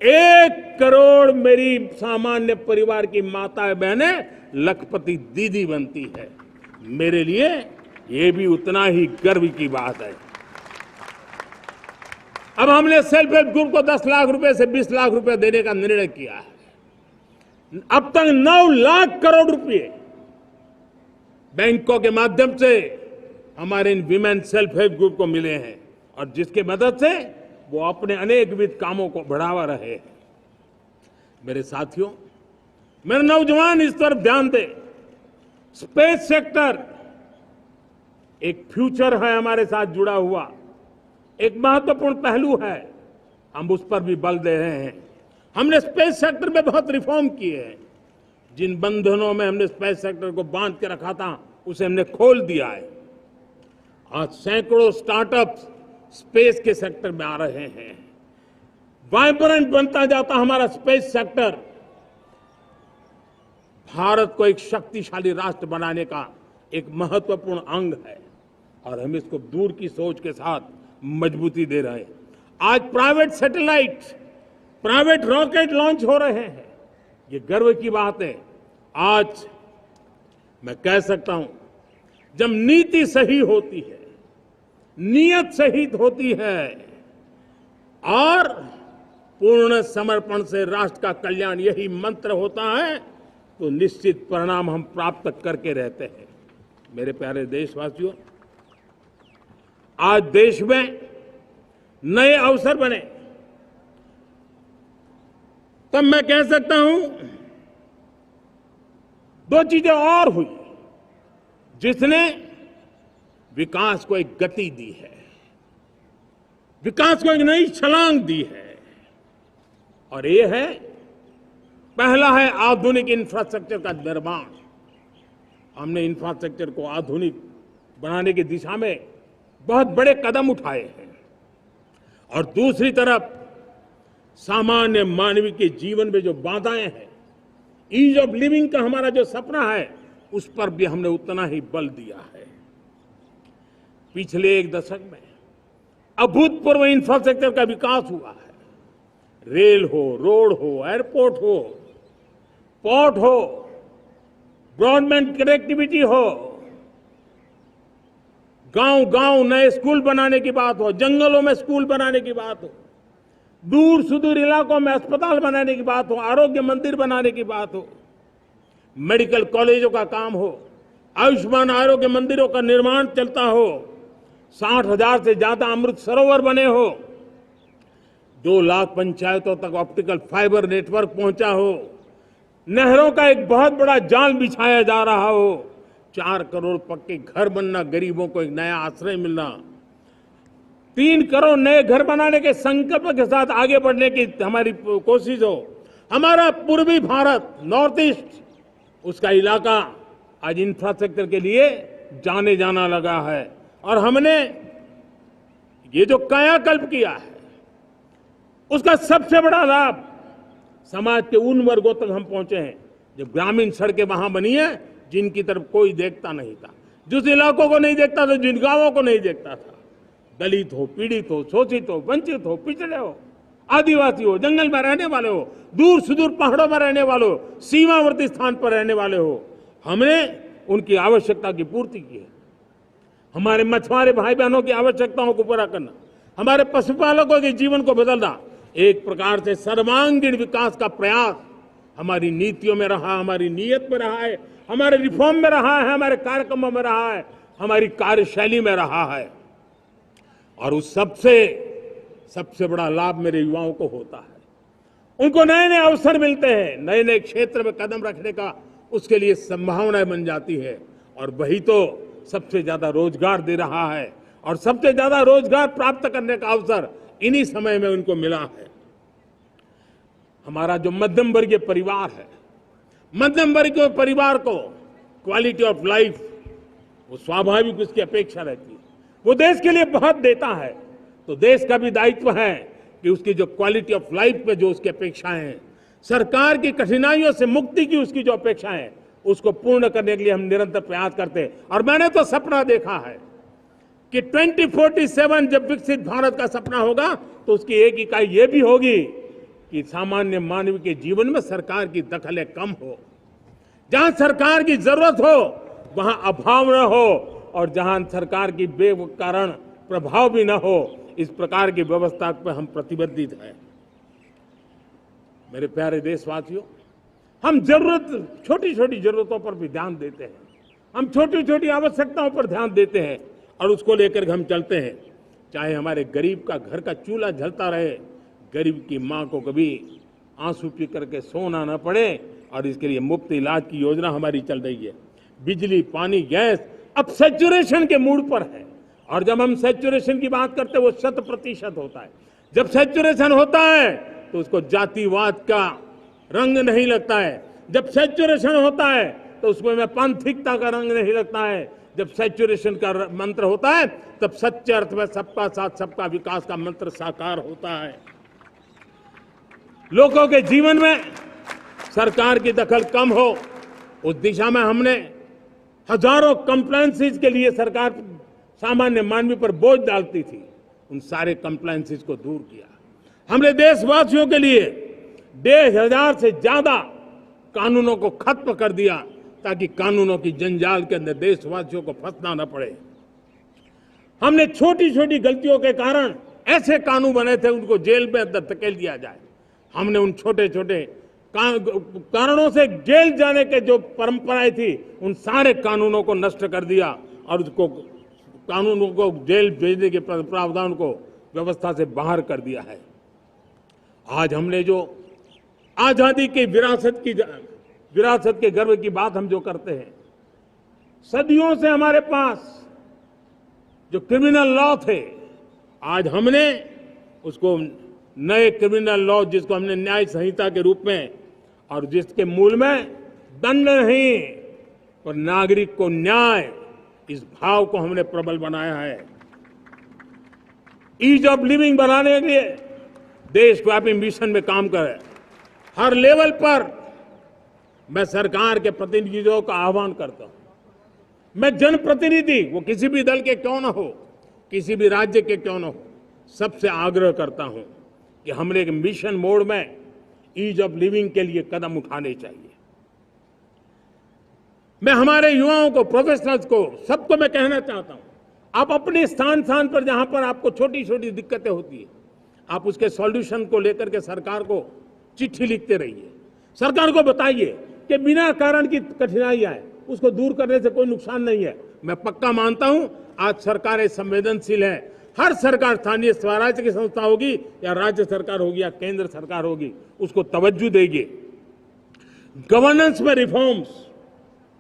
1 करोड़ मेरी सामान्य परिवार की माताएं बहनें लखपति दीदी बनती है। मेरे लिए ये भी उतना ही गर्व की बात है। अब हमने सेल्फ हेल्प ग्रुप को 10 लाख रुपए से 20 लाख रुपए देने का निर्णय किया है। अब तक 9 लाख करोड़ रुपए बैंकों के माध्यम से हमारे इन विमेन सेल्फ हेल्प ग्रुप को मिले हैं, और जिसकी मदद से वो अपने अनेकविध कामों को बढ़ावा रहे हैं। मेरे साथियों, मेरे नौजवान इस तरफ ध्यान दें। स्पेस सेक्टर एक फ्यूचर है हमारे साथ जुड़ा हुआ, एक महत्वपूर्ण पहलू है। हम उस पर भी बल दे रहे हैं। हमने स्पेस सेक्टर में बहुत रिफॉर्म किए हैं। जिन बंधनों में हमने स्पेस सेक्टर को बांध के रखा था, उसे हमने खोल दिया है। आज सैकड़ों स्टार्टअप्स स्पेस के सेक्टर में आ रहे हैं। वाइब्रेंट बनता जाता हमारा स्पेस सेक्टर भारत को एक शक्तिशाली राष्ट्र बनाने का एक महत्वपूर्ण अंग है, और हम इसको दूर की सोच के साथ मजबूती दे रहे हैं। आज private satellite, private rocket launch हो रहे हैं। ये गर्व की बात है। आज मैं कह सकता हूं, जब नीति सही होती है, नियत सही होती है और पूर्ण समर्पण से राष्ट्र का कल्याण यही मंत्र होता है, तो निश्चित परिणाम हम प्राप्त करके रहते हैं। मेरे प्यारे देशवासियों, आज देश में नए अवसर बने, तब मैं कह सकता हूं 2 चीजें और हुई जिसने विकास को एक गति दी है, विकास को एक नई छलांग दी है। और ये है, पहला है आधुनिक इंफ्रास्ट्रक्चर का निर्माण। हमने इंफ्रास्ट्रक्चर को आधुनिक बनाने की दिशा में बहुत बड़े कदम उठाए हैं। और दूसरी तरफ सामान्य मानवीय के जीवन में जो बाधाएं हैं, ईज ऑफ लिविंग का हमारा जो सपना है, उस पर भी हमने उतना ही बल दिया है। पिछले 1 दशक में अभूतपूर्व इंफ्रास्ट्रक्चर का विकास हुआ है। रेल हो, रोड हो, एयरपोर्ट हो, पोर्ट हो, ब्रॉडबैंड कनेक्टिविटी हो, गांव-गांव नए स्कूल बनाने की बात हो, जंगलों में स्कूल बनाने की बात हो, दूर सुदूर इलाकों में अस्पताल बनाने की बात हो, आरोग्य मंदिर बनाने की बात हो, मेडिकल कॉलेजों का काम हो, आयुष्मान आरोग्य मंदिरों का निर्माण चलता हो, 60,000 से ज्यादा अमृत सरोवर बने हो, 2 लाख पंचायतों तक ऑप्टिकल फाइबर नेटवर्क पहुंचा हो, नहरों का एक बहुत बड़ा जाल बिछाया जा रहा हो, 4 करोड़ पक्के घर बनना, गरीबों को एक नया आश्रय मिलना, 3 करोड़ नए घर बनाने के संकल्प के साथ आगे बढ़ने की हमारी कोशिश हो। हमारा पूर्वी भारत, नॉर्थ ईस्ट, उसका इलाका आज इंफ्रास्ट्रक्चर के लिए जाने जाना लगा है। और हमने ये जो कायाकल्प किया है, उसका सबसे बड़ा लाभ समाज के उन वर्गों तक हम पहुंचे हैं जो ग्रामीण सड़कें वहां बनी है, जिनकी तरफ कोई देखता नहीं था, जिस इलाकों को नहीं देखता था, जिन गांवों को नहीं देखता था। दलित हो, पीड़ित हो, शोषित हो, वंचित हो, पिछड़े हो, आदिवासी हो, जंगल में रहने वाले हो, दूर सुदूर पहाड़ों में रहने वाले हो, सीमावर्ती स्थान पर रहने वाले हो, हमने उनकी आवश्यकता की पूर्ति की है। हमारे मछुआरे भाई बहनों की आवश्यकताओं को पूरा करना, हमारे पशुपालकों के जीवन को बदलना, एक प्रकार से सर्वांगीण विकास का प्रयास हमारी नीतियों में रहा, हमारी नीयत में रहा है, हमारे रिफॉर्म में रहा है, हमारे कार्यक्रमों में रहा है, हमारी कार्यशैली में रहा है। और उस सबसे बड़ा लाभ मेरे युवाओं को होता है। उनको नए नए अवसर मिलते हैं, नए नए क्षेत्र में कदम रखने का उसके लिए संभावनाएं बन जाती है, और वही तो सबसे ज्यादा रोजगार दे रहा है। और सबसे ज्यादा रोजगार प्राप्त करने का अवसर इन्हीं समय में उनको मिला है। हमारा जो मध्यम वर्गीय परिवार है, मध्यम वर्गीय परिवार को क्वालिटी ऑफ लाइफ, वो स्वाभाविक उसकी अपेक्षा रहती है। वो देश के लिए बहुत देता है, तो देश का भी दायित्व है कि उसकी जो क्वालिटी ऑफ लाइफ पे जो उसकी अपेक्षाएं हैं, सरकार की कठिनाइयों से मुक्ति की उसकी जो अपेक्षाएं हैं, उसको पूर्ण करने के लिए हम निरंतर प्रयास करते हैं। और मैंने तो सपना देखा है कि 2047 जब विकसित भारत का सपना होगा, तो उसकी एक इकाई ये भी होगी कि सामान्य मानव के जीवन में सरकार की दखलें कम हो, जहां सरकार की जरूरत हो वहां अभाव न हो, और जहां सरकार की बेकारण प्रभाव भी न हो, इस प्रकार की व्यवस्था पर हम प्रतिबद्ध हैं। मेरे प्यारे देशवासियों, हम छोटी छोटी जरूरतों पर भी ध्यान देते हैं, हम छोटी छोटी आवश्यकताओं पर ध्यान देते हैं और उसको लेकर हम चलते हैं। चाहे हमारे गरीब का घर का चूल्हा जलता रहे, गरीब की मां को कभी आंसू पी करके सोना न पड़े, और इसके लिए मुफ्त इलाज की योजना हमारी चल रही है। बिजली, पानी, गैस अब सैचुरेशन के मूड पर है, और जब हम सैचुरेशन की बात करते हैं वो 100% होता है। जब सैचुरेशन होता है तो उसको जातिवाद का रंग नहीं लगता है। जब सैचुरेशन होता है तो उसमें पांथिकता का रंग नहीं लगता है। जब सैचुरेशन का मंत्र होता है तब सच्चे अर्थ में सबका साथ सबका विकास का मंत्र साकार होता है। लोगों के जीवन में सरकार की दखल कम हो, उस दिशा में हमने हजारों कंप्लायंसेस के लिए सरकार सामान्य मानवी पर बोझ डालती थी, उन सारे कंप्लायंसेस को दूर किया। हमने देशवासियों के लिए 1,500 से ज्यादा कानूनों को खत्म कर दिया, ताकि कानूनों की जंजाल के अंदर देशवासियों को फंसना न पड़े। हमने छोटी छोटी गलतियों के कारण ऐसे कानून बने थे, उनको जेल में अंदर धकेल दिया जाए। हमने उन छोटे छोटे कारणों से जेल जाने के जो परंपराएं थी, उन सारे कानूनों को नष्ट कर दिया, और उसको कानूनों को जेल भेजने के प्रावधान को व्यवस्था से बाहर कर दिया है। आज हमने जो आजादी की विरासत के गर्व की बात हम जो करते हैं, सदियों से हमारे पास जो क्रिमिनल लॉ थे, आज हमने उसको नए क्रिमिनल लॉ, जिसको हमने न्याय संहिता के रूप में, और जिसके मूल में दंड नहीं पर नागरिक को न्याय, इस भाव को हमने प्रबल बनाया है। ईज ऑफ लिविंग बनाने के लिए देशव्यापी मिशन में काम कर हर लेवल पर मैं सरकार के प्रतिनिधियों का आह्वान करता हूं। मैं जनप्रतिनिधि, वो किसी भी दल के क्यों न हो, किसी भी राज्य के क्यों न हो, सबसे आग्रह करता हूं कि हमने एक मिशन मोड में ईज ऑफ लिविंग के लिए कदम उठाने चाहिए। मैं हमारे युवाओं को, प्रोफेशनल्स को, सबको मैं कहना चाहता हूं, आप अपने स्थान पर जहां पर आपको छोटी छोटी दिक्कतें होती है, आप उसके सॉल्यूशन को लेकर के सरकार को चिट्ठी लिखते रहिए। सरकार को बताइए कि बिना कारण की कठिनाई आए उसको दूर करने से कोई नुकसान नहीं है। मैं पक्का मानता हूं आज सरकारें संवेदनशील है। हर सरकार, स्थानीय स्वराज्य की संस्था होगी या राज्य सरकार होगी या केंद्र सरकार होगी, उसको तवज्जो देगी। गवर्नेंस में रिफॉर्म्स,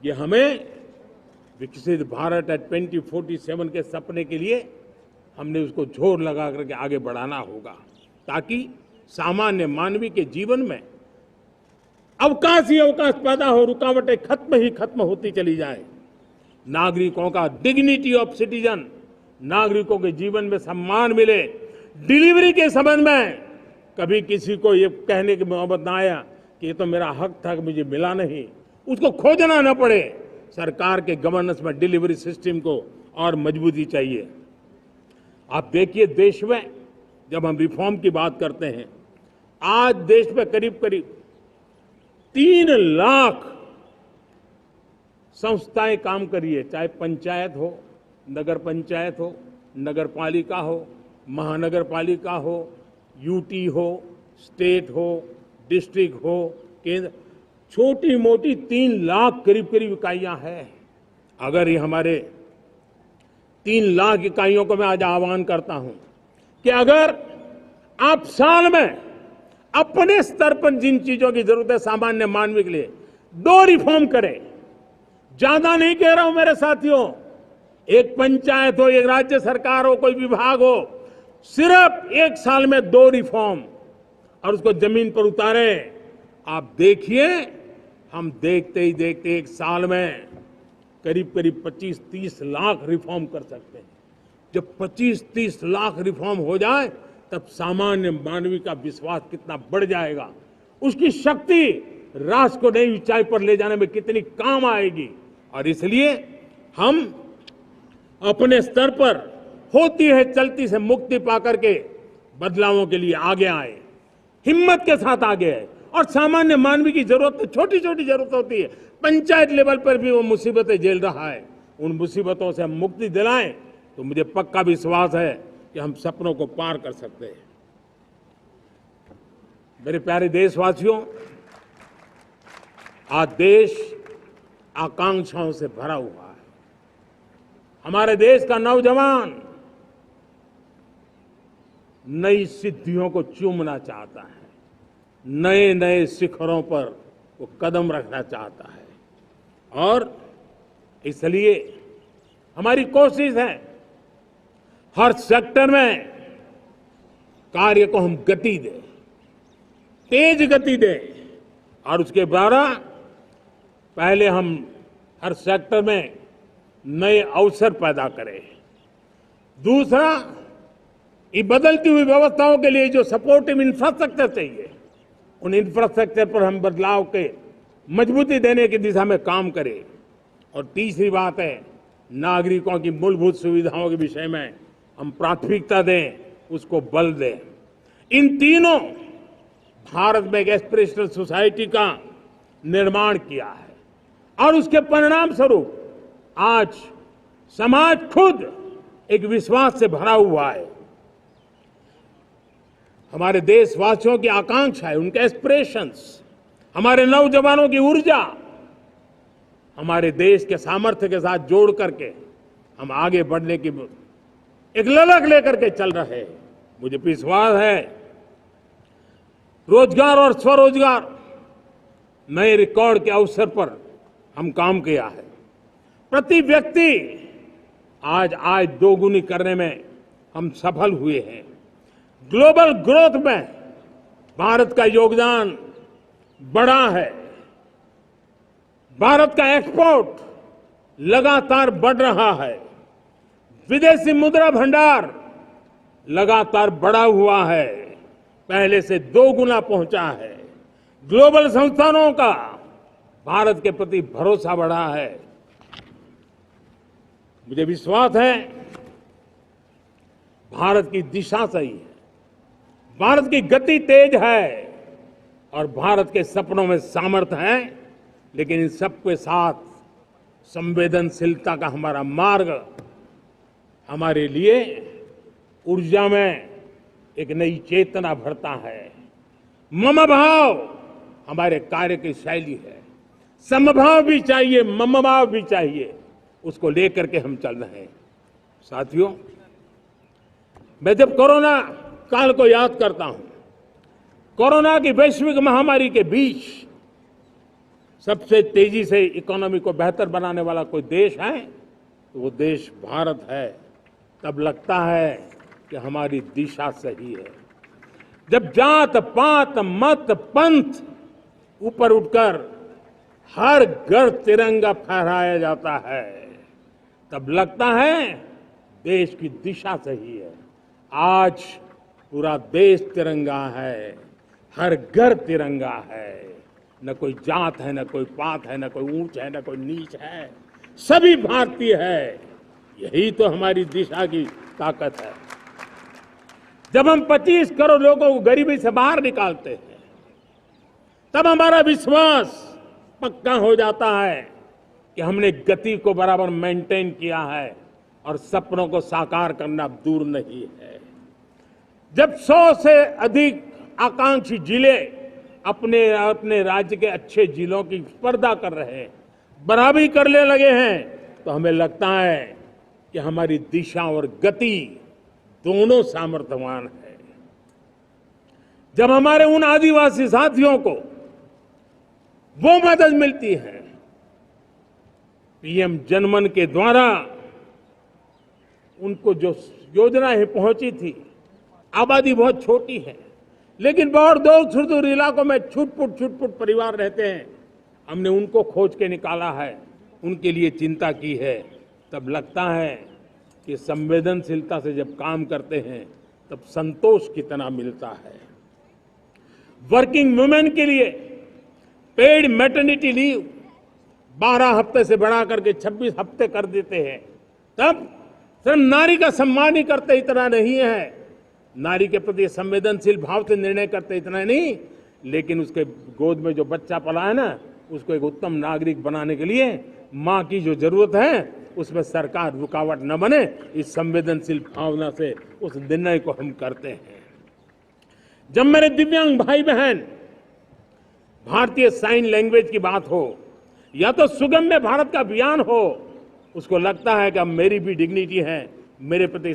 ये हमें विकसित भारत 2047 के सपने के लिए हमने उसको जोर लगा करके आगे बढ़ाना होगा, ताकि सामान्य मानवी के जीवन में अवकाश ही अवकाश पैदा हो, रुकावटें खत्म होती चली जाए। नागरिकों का डिग्निटी ऑफ सिटीजन, नागरिकों के जीवन में सम्मान मिले। डिलीवरी के संबंध में कभी किसी को ये कहने की नौबत ना आया कि ये तो मेरा हक था कि मुझे मिला नहीं, उसको खोजना न पड़े। सरकार के गवर्नेंस में डिलीवरी सिस्टम को और मजबूती चाहिए। आप देखिए, देश में जब हम रिफॉर्म की बात करते हैं, आज देश में करीब 3 लाख संस्थाएं काम कर रही है, चाहे पंचायत हो, नगर पंचायत हो, नगर पालिका हो, महानगर पालिका हो, यूटी हो, स्टेट हो, डिस्ट्रिक्ट हो, केंद्र, छोटी मोटी 3 लाख करीब करीब इकाइयां हैं। अगर ये हमारे 3 लाख इकाइयों को मैं आज आह्वान करता हूं कि अगर आप साल में अपने स्तर पर जिन चीजों की जरूरत है सामान्य मानव के लिए 2 रिफॉर्म करें, ज्यादा नहीं कह रहा हूं मेरे साथियों, एक पंचायत हो, एक राज्य सरकार हो, कोई विभाग हो, सिर्फ 1 साल में 2 रिफॉर्म और उसको जमीन पर उतारें। आप देखिए, हम देखते ही देखते 1 साल में करीब करीब 25-30 लाख रिफॉर्म कर सकते हैं। जब 25-30 लाख रिफॉर्म हो जाए तब सामान्य मानवीय का विश्वास कितना बढ़ जाएगा, उसकी शक्ति राष्ट्र को नई ऊंचाई पर ले जाने में कितनी काम आएगी। और इसलिए हम अपने स्तर पर होती है चलती से मुक्ति पाकर के बदलावों के लिए आगे आए, हिम्मत के साथ आगे आए। और सामान्य मानवीय की जरूरत, छोटी छोटी जरूरत होती है, पंचायत लेवल पर भी वो मुसीबतें झेल रहा है, उन मुसीबतों से हम मुक्ति दिलाएं तो मुझे पक्का विश्वास है कि हम सपनों को पार कर सकते हैं। मेरे प्यारे देशवासियों, आज देश आकांक्षाओं से भरा हुआ है। हमारे देश का नौजवान नई सिद्धियों को चूमना चाहता है, नए नए शिखरों पर वो कदम रखना चाहता है। और इसलिए हमारी कोशिश है हर सेक्टर में कार्य को हम गति दें, तेज गति दें, और उसके द्वारा पहले हम हर सेक्टर में नए अवसर पैदा करें। दूसरा, ये बदलती हुई व्यवस्थाओं के लिए जो सपोर्टिव इंफ्रास्ट्रक्चर चाहिए, उन इंफ्रास्ट्रक्चर पर हम बदलाव के मजबूती देने की दिशा में काम करें। और तीसरी बात है, नागरिकों की मूलभूत सुविधाओं के विषय में हम प्राथमिकता दें, उसको बल दें। इन तीनों भारत में एक एस्पिरेशनल सोसाइटी का निर्माण किया है और उसके परिणाम स्वरूप आज समाज खुद एक विश्वास से भरा हुआ है। हमारे देशवासियों की आकांक्षा है, उनके एस्पिरेशंस, हमारे नौजवानों की ऊर्जा, हमारे देश के सामर्थ्य के साथ जोड़ करके हम आगे बढ़ने की एक ललक लेकर के चल रहे हैं। मुझे विश्वास है रोजगार और स्वरोजगार नए रिकॉर्ड के अवसर पर हम काम किया है। प्रति व्यक्ति आज आय दोगुनी करने में हम सफल हुए हैं। ग्लोबल ग्रोथ में भारत का योगदान बड़ा है। भारत का एक्सपोर्ट लगातार बढ़ रहा है। विदेशी मुद्रा भंडार लगातार बढ़ा हुआ है, पहले से 2 गुना पहुंचा है। ग्लोबल संस्थानों का भारत के प्रति भरोसा बढ़ा है। मुझे विश्वास है भारत की दिशा सही है, भारत की गति तेज है और भारत के सपनों में सामर्थ्य है। लेकिन इन सबके साथ संवेदनशीलता का हमारा मार्ग हमारे लिए ऊर्जा में एक नई चेतना भरता है। मम भाव हमारे कार्य की शैली है। समभाव भी चाहिए, मम भाव भी चाहिए, उसको लेकर के हम चल रहे हैं। साथियों, मैं जब कोरोना काल को याद करता हूं, कोरोना की वैश्विक महामारी के बीच सबसे तेजी से इकोनॉमी को बेहतर बनाने वाला कोई देश है तो वो देश भारत है। तब लगता है कि हमारी दिशा सही है। जब जात पात मत पंथ ऊपर उठकर हर घर तिरंगा फहराया जाता है, तब लगता है देश की दिशा सही है। आज पूरा देश तिरंगा है, हर घर तिरंगा है। न कोई जात है, न कोई पात है, न कोई ऊंच है, न कोई नीच है, सभी भारतीय है। यही तो हमारी दिशा की ताकत है। जब हम 25 करोड़ लोगों को गरीबी से बाहर निकालते हैं, तब हमारा विश्वास पक्का हो जाता है कि हमने गति को बराबर मेंटेन किया है, और सपनों को साकार करना दूर नहीं है। जब 100 से अधिक आकांक्षी जिले अपने अपने राज्य के अच्छे जिलों की स्पर्धा कर रहे हैं, बराबरी करने लगे हैं, तो हमें लगता है कि हमारी दिशा और गति दोनों सामर्थ्यवान है। जब हमारे उन आदिवासी साथियों को वो मदद मिलती है, पीएम जनमन के द्वारा उनको जो योजनाएं पहुंची थी, आबादी बहुत छोटी है, लेकिन बहुत दूर सुदूर इलाकों में छुटपुट परिवार रहते हैं, हमने उनको खोज के निकाला है, उनके लिए चिंता की है। तब लगता है कि संवेदनशीलता से जब काम करते हैं तब संतोष कितना मिलता है। वर्किंग वुमेन के लिए पेड मैटरनिटी लीव 12 हफ्ते से बढ़ा करके 26 हफ्ते कर देते हैं। तब सिर्फ नारी का सम्मान ही करते इतना नहीं है, नारी के प्रति संवेदनशील भाव से निर्णय करते इतना नहीं, लेकिन उसके गोद में जो बच्चा पला है ना, उसको एक उत्तम नागरिक बनाने के लिए मां की जो जरूरत है उसमें सरकार रुकावट न बने, इस संवेदनशील भावना से उस निर्णय को हम करते हैं। जब मेरे दिव्यांग भाई बहन भारतीय साइन लैंग्वेज की बात हो या तो सुगम्य भारत का अभियान हो, उसको लगता है कि अब मेरी भी डिग्निटी है, मेरे प्रति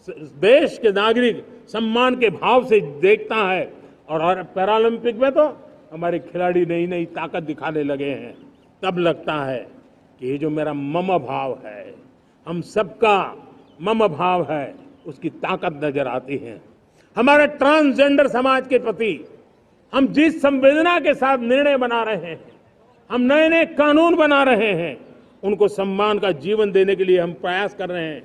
देश के नागरिक सम्मान के भाव से देखता है। और पैरालंपिक में तो हमारे खिलाड़ी नई नई ताकत दिखाने लगे हैं। तब लगता है कि ये जो मेरा मम भाव है, हम सबका मम भाव है, उसकी ताकत नजर आती है। हमारे ट्रांसजेंडर समाज के प्रति हम जिस संवेदना के साथ निर्णय बना रहे हैं, हम नए नए कानून बना रहे हैं, उनको सम्मान का जीवन देने के लिए हम प्रयास कर रहे हैं,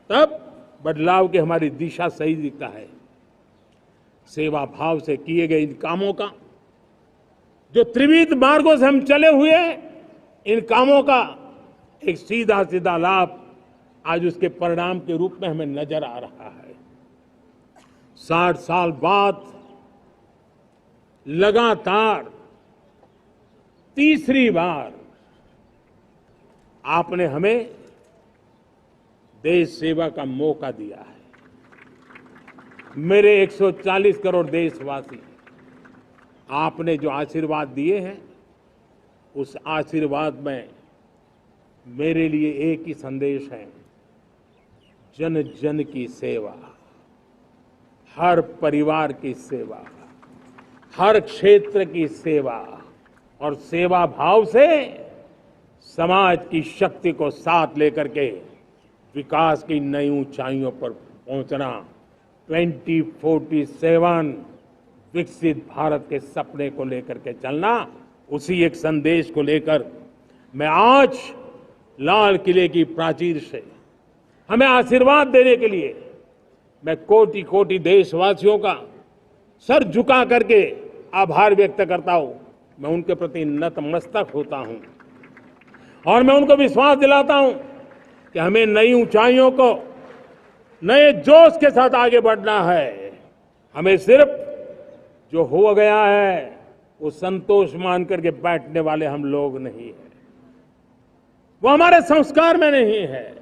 तब बदलाव की हमारी दिशा सही दिखता है। सेवा भाव से किए गए इन कामों का, जो त्रिविध मार्गों से हम चले हुए, इन कामों का एक सीधा सीधा लाभ आज उसके परिणाम के रूप में हमें नजर आ रहा है। 60 साल बाद लगातार तीसरी बार आपने हमें देश सेवा का मौका दिया है। मेरे 140 करोड़ देशवासी, आपने जो आशीर्वाद दिए हैं, उस आशीर्वाद में मेरे लिए एक ही संदेश है, जन जन की सेवा, हर परिवार की सेवा, हर क्षेत्र की सेवा, और सेवा भाव से समाज की शक्ति को साथ लेकर के विकास की नई ऊंचाइयों पर पहुंचना। 2047 विकसित भारत के सपने को लेकर के चलना, उसी एक संदेश को लेकर मैं आज लाल किले की प्राचीर से हमें आशीर्वाद देने के लिए मैं कोटि कोटि देशवासियों का सर झुका करके आभार व्यक्त करता हूं। मैं उनके प्रति नतमस्तक होता हूं और मैं उनको विश्वास दिलाता हूं कि हमें नई ऊंचाइयों को नए जोश के साथ आगे बढ़ना है। हमें सिर्फ जो हो गया है वो संतोष मान करके बैठने वाले हम लोग नहीं हैं, वो हमारे संस्कार में नहीं है।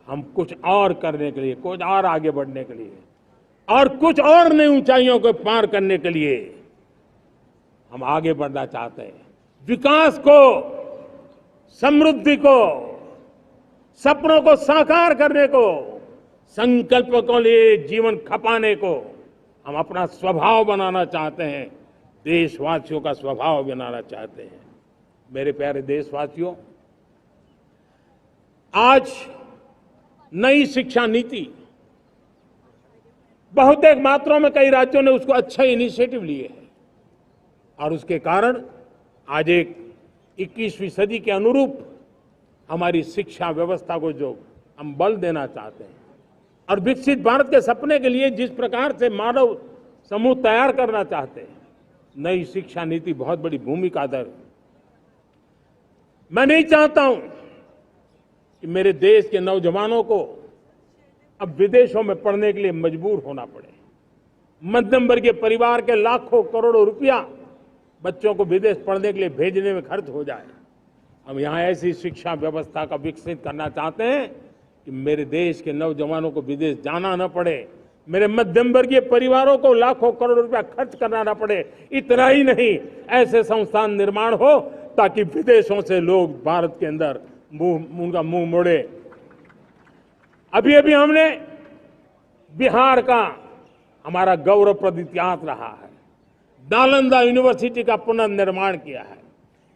हम कुछ और करने के लिए, कुछ और आगे बढ़ने के लिए और कुछ और नई ऊंचाइयों को पार करने के लिए हम आगे बढ़ना चाहते हैं। विकास को, समृद्धि को, सपनों को साकार करने को, संकल्प को लिए जीवन खपाने को हम अपना स्वभाव बनाना चाहते हैं, देशवासियों का स्वभाव बनाना चाहते हैं। मेरे प्यारे देशवासियों, आज नई शिक्षा नीति बहुतेक मात्रा में कई राज्यों ने उसको अच्छा इनिशिएटिव लिए है और उसके कारण आज एक 21वीं सदी के अनुरूप हमारी शिक्षा व्यवस्था को जो हम बल देना चाहते हैं और विकसित भारत के सपने के लिए जिस प्रकार से मानव समूह तैयार करना चाहते हैं, नई शिक्षा नीति बहुत बड़ी भूमिका अदा। मैं नहीं चाहता हूं कि मेरे देश के नौजवानों को अब विदेशों में पढ़ने के लिए मजबूर होना पड़े। मध्यम वर्गीय परिवार के लाखों करोड़ों रुपया बच्चों को विदेश पढ़ने के लिए भेजने में खर्च हो जाए हम यहाँ ऐसी शिक्षा व्यवस्था का विकसित करना चाहते हैं कि मेरे देश के नौजवानों को विदेश जाना न पड़े, मेरे मध्यम वर्गीय परिवारों को लाखों करोड़ रुपया खर्च करना न पड़े। इतना ही नहीं, ऐसे संस्थान निर्माण हो ताकि विदेशों से लोग भारत के अंदर उनका मुंह मोड़े। अभी अभी हमने बिहार का हमारा गौरवप्रद इतिहास रहा है, नालंदा यूनिवर्सिटी का पुनर्निर्माण किया है।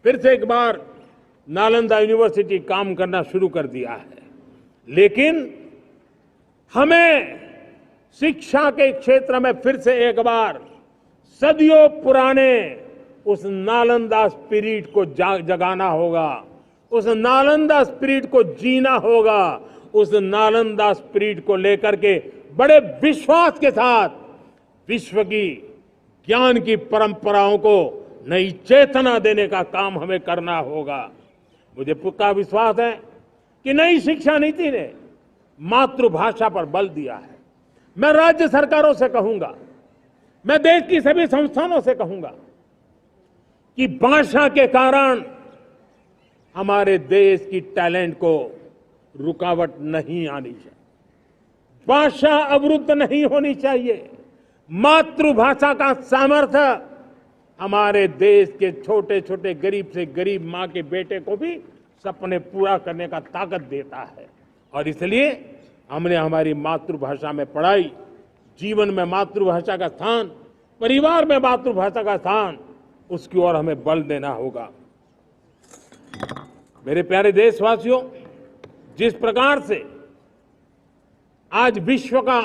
फिर से एक बार नालंदा यूनिवर्सिटी काम करना शुरू कर दिया है। लेकिन हमें शिक्षा के क्षेत्र में फिर से एक बार सदियों पुराने उस नालंदा स्पिरिट को जगाना होगा, उस नालंदा स्पिरिट को जीना होगा, उस नालंदा स्पिरिट को लेकर के बड़े विश्वास के साथ विश्व की ज्ञान की परंपराओं को नई चेतना देने का काम हमें करना होगा। मुझे पक्का विश्वास है कि नई शिक्षा नीति ने मातृभाषा पर बल दिया है। मैं राज्य सरकारों से कहूंगा, मैं देश की सभी संस्थानों से कहूंगा कि भाषा के कारण हमारे देश की टैलेंट को रुकावट नहीं आनी चाहिए, भाषा अवरुद्ध नहीं होनी चाहिए। मातृभाषा का सामर्थ्य हमारे देश के छोटे छोटे गरीब से गरीब मां के बेटे को भी सपने पूरा करने का ताकत देता है। और इसलिए हमने हमारी मातृभाषा में पढ़ाई, जीवन में मातृभाषा का स्थान, परिवार में मातृभाषा का स्थान, उसकी ओर हमें बल देना होगा। मेरे प्यारे देशवासियों, जिस प्रकार से आज विश्व का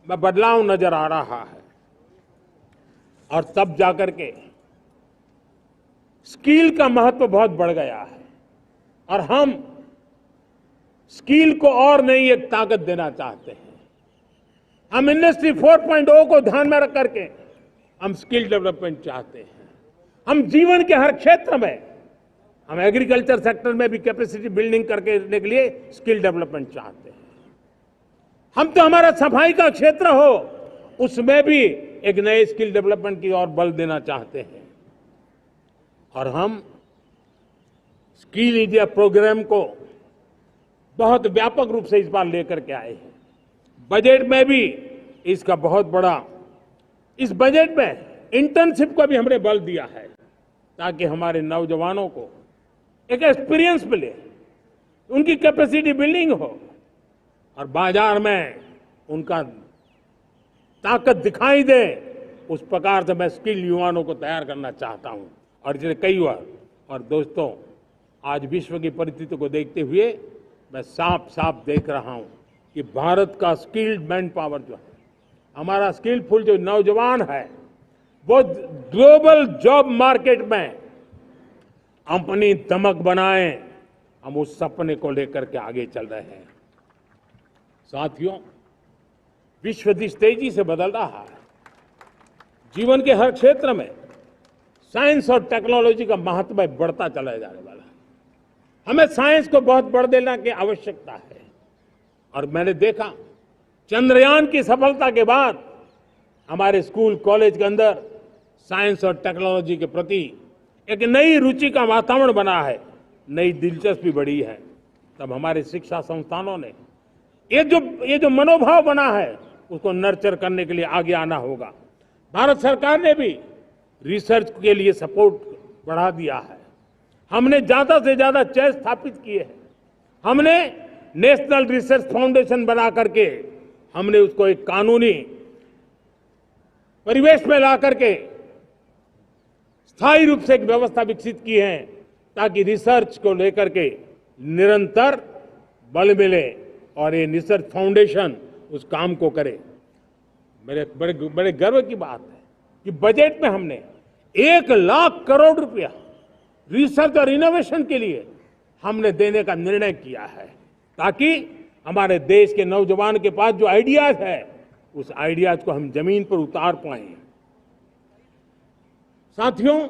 बदलाव नजर आ रहा है और तब जाकर के स्किल का महत्व बहुत बढ़ गया है और हम स्किल को और नई एक ताकत देना चाहते हैं। हम इंडस्ट्री 4.0 को ध्यान में रख करके हम स्किल डेवलपमेंट चाहते हैं। हम जीवन के हर क्षेत्र में, हम एग्रीकल्चर सेक्टर में भी कैपेसिटी बिल्डिंग करने के लिए स्किल डेवलपमेंट चाहते हैं। हम तो हमारा सफाई का क्षेत्र हो, उसमें भी एक नए स्किल डेवलपमेंट की ओर बल देना चाहते हैं। और हम स्किल इंडिया प्रोग्राम को बहुत व्यापक रूप से इस बार लेकर के आए हैं। बजट में भी इसका बहुत बड़ा, इस बजट में इंटर्नशिप को भी हमने बल दिया है ताकि हमारे नौजवानों को एक एक्सपीरियंस मिले, उनकी कैपेसिटी बिल्डिंग हो और बाजार में उनका ताकत दिखाई दे। उस प्रकार से मैं स्किल युवाओं को तैयार करना चाहता हूं। और इसलिए कई बार, और दोस्तों, आज विश्व की परिस्थिति को देखते हुए मैं साफ साफ देख रहा हूं कि भारत का स्किल्ड मैन पावर जो है, हमारा स्किलफुल जो नौजवान है, वो ग्लोबल जॉब मार्केट में अपनी दमक बनाए। हम उस सपने को लेकर के आगे चल रहे हैं। साथियों, विश्व जिस तेजी से बदल रहा है, जीवन के हर क्षेत्र में साइंस और टेक्नोलॉजी का महत्व बढ़ता चला जाने वाला है। हमें साइंस को बहुत बढ़ देने की आवश्यकता है। और मैंने देखा, चंद्रयान की सफलता के बाद हमारे स्कूल कॉलेज के अंदर साइंस और टेक्नोलॉजी के प्रति एक नई रुचि का वातावरण बना है, नई दिलचस्पी बढ़ी है। तब हमारे शिक्षा संस्थानों ने ये जो मनोभाव बना है, उसको नर्चर करने के लिए आगे आना होगा। भारत सरकार ने भी रिसर्च के लिए सपोर्ट बढ़ा दिया है। हमने ज्यादा से ज्यादा चेयर स्थापित किए हैं। हमने नेशनल रिसर्च फाउंडेशन बना करके हमने उसको एक कानूनी परिवेश में ला करके स्थायी रूप से एक व्यवस्था विकसित की है ताकि रिसर्च को लेकर के निरंतर बल मिले और ये रिसर्च फाउंडेशन उस काम को करे। मेरे बड़े गर्व की बात है कि बजट में हमने 1 लाख करोड़ रुपया रिसर्च और इनोवेशन के लिए हमने देने का निर्णय किया है ताकि हमारे देश के नौजवान के पास जो आइडियाज है, उस आइडियाज को हम जमीन पर उतार पाए। साथियों,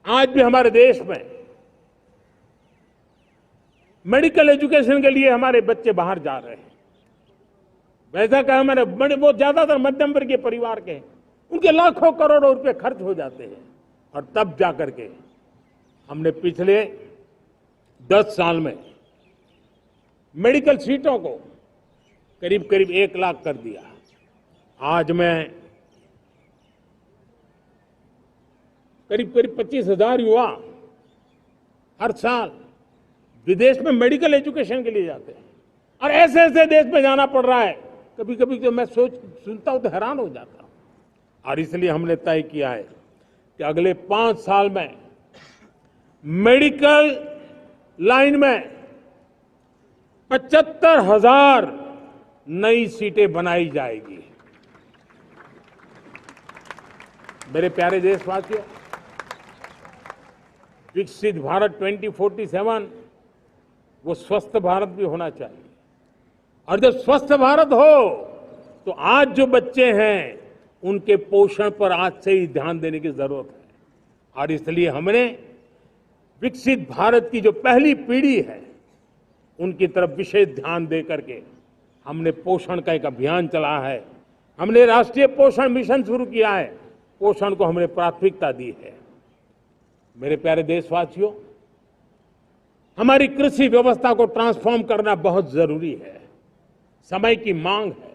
आज भी हमारे देश में मेडिकल एजुकेशन के लिए हमारे बच्चे बाहर जा रहे हैं। वैसा कहा मैंने, वो ज्यादातर मध्यम वर्गीय परिवार के, उनके लाखों करोड़ों रुपए खर्च हो जाते हैं। और तब जाकर के हमने पिछले 10 साल में मेडिकल सीटों को करीब करीब 1 लाख कर दिया। आज मैं करीब करीब 25,000 युवा हर साल विदेश में मेडिकल एजुकेशन के लिए जाते हैं, और ऐसे ऐसे देश में जाना पड़ रहा है, कभी कभी तो मैं सुनता हूं तो हैरान हो जाता हूं। और इसलिए हमने तय किया है कि अगले 5 साल में मेडिकल लाइन में 75,000 नई सीटें बनाई जाएगी। मेरे प्यारे देशवासियों, विकसित भारत 2047 वो स्वस्थ भारत भी होना चाहिए, और जब स्वस्थ भारत हो तो आज जो बच्चे हैं उनके पोषण पर आज से ही ध्यान देने की जरूरत है। और इसलिए हमने विकसित भारत की जो पहली पीढ़ी है उनकी तरफ विशेष ध्यान दे करके हमने पोषण का एक अभियान चला है। हमने राष्ट्रीय पोषण मिशन शुरू किया है, पोषण को हमने प्राथमिकता दी है। मेरे प्यारे देशवासियों, हमारी कृषि व्यवस्था को ट्रांसफॉर्म करना बहुत जरूरी है, समय की मांग है।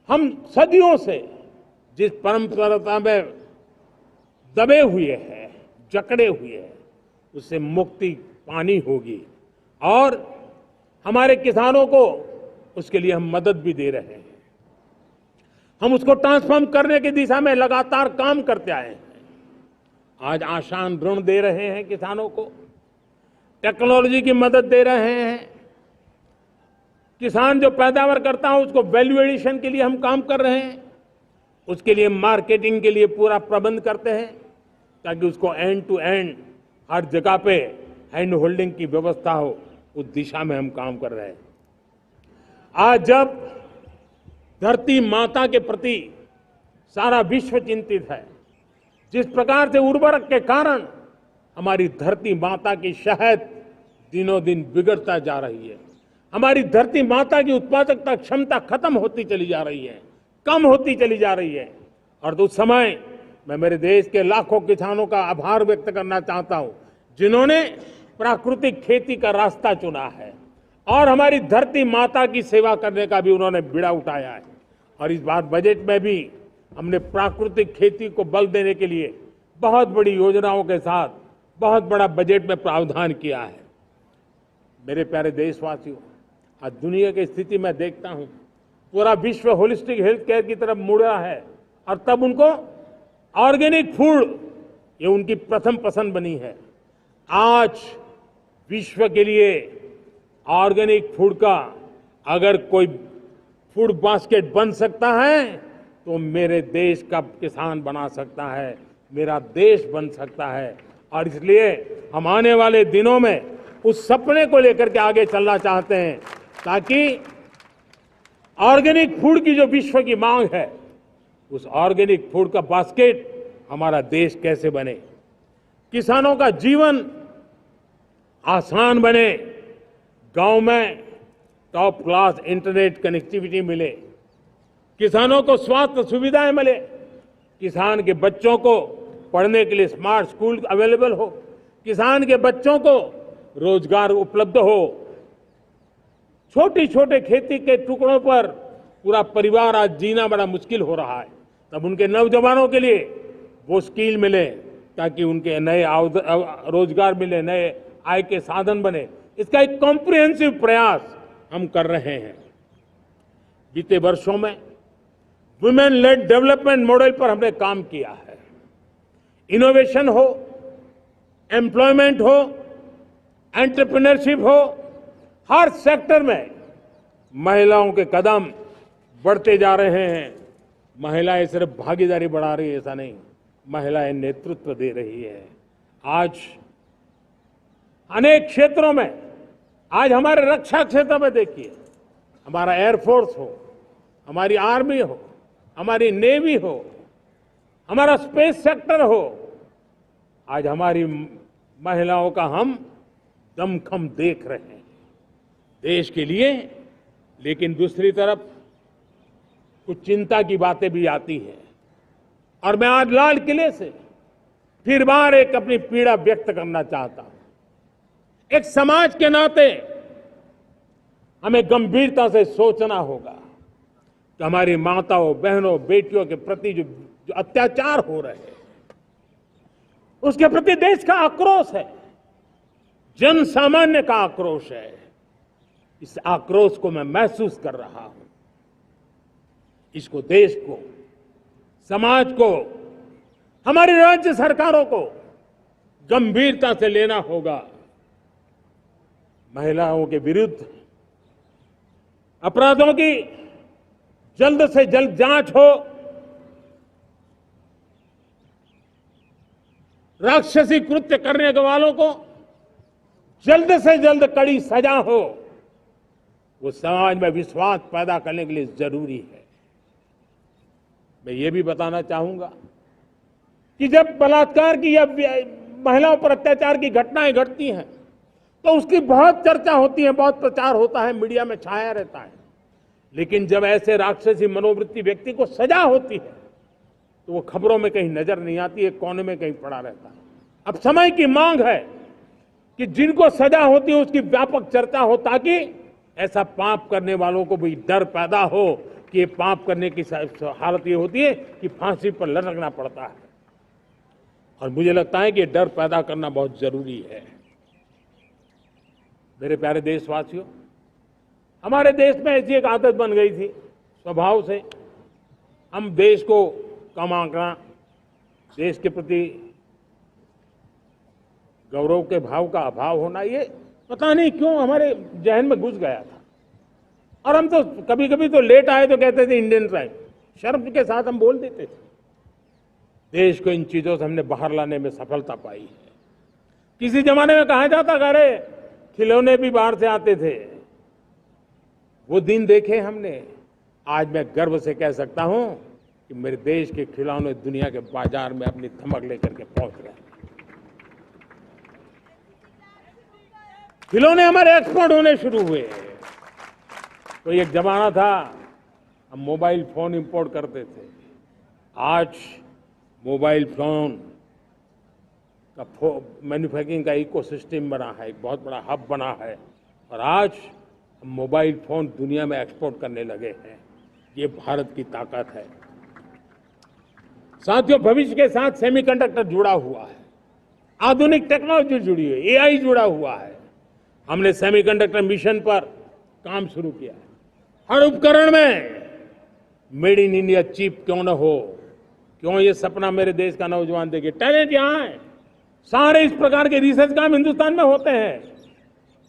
हम सदियों से जिस परंपरा में दबे हुए हैं, जकड़े हुए हैं, उससे मुक्ति पानी होगी, और हमारे किसानों को उसके लिए हम मदद भी दे रहे हैं। हम उसको ट्रांसफॉर्म करने की दिशा में लगातार काम करते आए हैं। आज आसान ऋण दे रहे हैं किसानों को, टेक्नोलॉजी की मदद दे रहे हैं। किसान जो पैदावार करता है उसको वैल्यू एडिशन के लिए हम काम कर रहे हैं, उसके लिए मार्केटिंग के लिए पूरा प्रबंध करते हैं, ताकि उसको एंड टू एंड हर जगह पे हैंड होल्डिंग की व्यवस्था हो, उस दिशा में हम काम कर रहे हैं। आज जब धरती माता के प्रति सारा विश्व चिंतित है, जिस प्रकार से उर्वरक के कारण हमारी धरती माता की शहद दिनों दिन बिगड़ता जा रही है, हमारी धरती माता की उत्पादकता क्षमता खत्म होती चली जा रही है, कम होती चली जा रही है, और उस समय मैं मेरे देश के लाखों किसानों का आभार व्यक्त करना चाहता हूं, जिन्होंने प्राकृतिक खेती का रास्ता चुना है और हमारी धरती माता की सेवा करने का भी उन्होंने बीड़ा उठाया है। और इस बार बजट में भी हमने प्राकृतिक खेती को बल देने के लिए बहुत बड़ी योजनाओं के साथ बहुत बड़ा बजट में प्रावधान किया है। मेरे प्यारे देशवासियों, आज दुनिया की स्थिति में देखता हूं, पूरा विश्व होलिस्टिक हेल्थ केयर की तरफ मुड़ रहा है, और तब उनको ऑर्गेनिक फूड ये उनकी प्रथम पसंद बनी है। आज विश्व के लिए ऑर्गेनिक फूड का अगर कोई फूड बास्केट बन सकता है तो मेरे देश का किसान बना सकता है, मेरा देश बन सकता है। और इसलिए हम आने वाले दिनों में उस सपने को लेकर के आगे चलना चाहते हैं, ताकि ऑर्गेनिक फूड की जो विश्व की मांग है, उस ऑर्गेनिक फूड का बास्केट हमारा देश कैसे बने, किसानों का जीवन आसान बने, गांव में टॉप क्लास इंटरनेट कनेक्टिविटी मिले, किसानों को स्वास्थ्य सुविधाएं मिले, किसान के बच्चों को पढ़ने के लिए स्मार्ट स्कूल अवेलेबल हो, किसान के बच्चों को रोजगार उपलब्ध हो। छोटे छोटे खेती के टुकड़ों पर पूरा परिवार आज जीना बड़ा मुश्किल हो रहा है, तब उनके नौजवानों के लिए वो स्किल मिले, ताकि उनके नए रोजगार मिले, नए आय के साधन बने। इसका एक कॉम्प्रिहेंसिव प्रयास हम कर रहे हैं। बीते वर्षों में वुमेन लेड डेवलपमेंट मॉडल पर हमने काम किया है। इनोवेशन हो, एम्प्लॉयमेंट हो, एंटरप्रेन्योरशिप हो, हर सेक्टर में महिलाओं के कदम बढ़ते जा रहे हैं। महिलाएं सिर्फ भागीदारी बढ़ा रही है ऐसा नहीं, महिलाएं नेतृत्व दे रही है। आज अनेक क्षेत्रों में, आज हमारे रक्षा क्षेत्र में देखिए, हमारा एयरफोर्स हो, हमारी आर्मी हो, हमारी नेवी हो, हमारा स्पेस सेक्टर हो, आज हमारी महिलाओं का हम दमखम देख रहे हैं देश के लिए। लेकिन दूसरी तरफ कुछ चिंता की बातें भी आती हैं, और मैं आज लाल किले से फिर बार एक अपनी पीड़ा व्यक्त करना चाहता हूं। एक समाज के नाते हमें गंभीरता से सोचना होगा कि हमारी माताओं, बहनों, बेटियों के प्रति जो अत्याचार हो रहे हैं, उसके प्रति देश का आक्रोश है, जन सामान्य का आक्रोश है। इस आक्रोश को मैं महसूस कर रहा हूं। इसको देश को, समाज को, हमारी राज्य सरकारों को गंभीरता से लेना होगा। महिलाओं के विरुद्ध अपराधों की जल्द से जल्द जांच हो, राक्षसी कृत्य करने वालों को जल्द से जल्द कड़ी सजा हो। वो समाज में विश्वास पैदा करने के लिए जरूरी है। मैं ये भी बताना चाहूंगा कि जब बलात्कार की या महिलाओं पर अत्याचार की घटनाएं घटती हैं तो उसकी बहुत चर्चा होती है, बहुत प्रचार होता है, मीडिया में छाया रहता है। लेकिन जब ऐसे राक्षसी मनोवृत्ति व्यक्ति को सजा होती है तो वो खबरों में कहीं नजर नहीं आती है, कोने में कहीं पड़ा रहता है। अब समय की मांग है कि जिनको सजा होती है उसकी व्यापक चर्चा हो, ताकि ऐसा पाप करने वालों को भी डर पैदा हो कि ये पाप करने की हालत ये होती है कि फांसी पर लटकना पड़ता है। और मुझे लगता है कि ये डर पैदा करना बहुत जरूरी है। मेरे प्यारे देशवासियों, हमारे देश में ऐसी एक आदत बन गई थी स्वभाव से, हम देश को कम आंकना, देश के प्रति गौरव के भाव का अभाव होना, ये पता नहीं क्यों हमारे जहन में घुस गया था। और हम तो कभी कभी तो लेट आए तो कहते थे इंडियन टाइम, शर्म के साथ हम बोल देते थे। देश को इन चीजों से हमने बाहर लाने में सफलता पाई है। किसी जमाने में कहा जाता था अरे खिलौने भी बाहर से आते थे, वो दिन देखे हमने। आज मैं गर्व से कह सकता हूं कि मेरे देश के खिलौने दुनिया के बाजार में अपनी धमक लेकर के पहुंच रहे हैं। खिलौने हमारे एक्सपोर्ट होने शुरू हुए। तो एक जमाना था हम मोबाइल फोन इंपोर्ट करते थे। आज मोबाइल फोन का मैन्युफैक्चरिंग का इकोसिस्टम बना है, एक बहुत बड़ा हब बना है। और आज हम मोबाइल फोन दुनिया में एक्सपोर्ट करने लगे हैं। ये भारत की ताकत है। साथियों, भविष्य के साथ सेमीकंडक्टर जुड़ा हुआ है, आधुनिक टेक्नोलॉजी जुड़ी है, एआई जुड़ा हुआ है। हमने सेमीकंडक्टर मिशन पर काम शुरू किया है। हर उपकरण में मेड इन इंडिया चिप क्यों न हो, क्यों ये सपना मेरे देश का नौजवान देखे। टैलेंट यहाँ है, सारे इस प्रकार के रिसर्च काम हिंदुस्तान में होते हैं।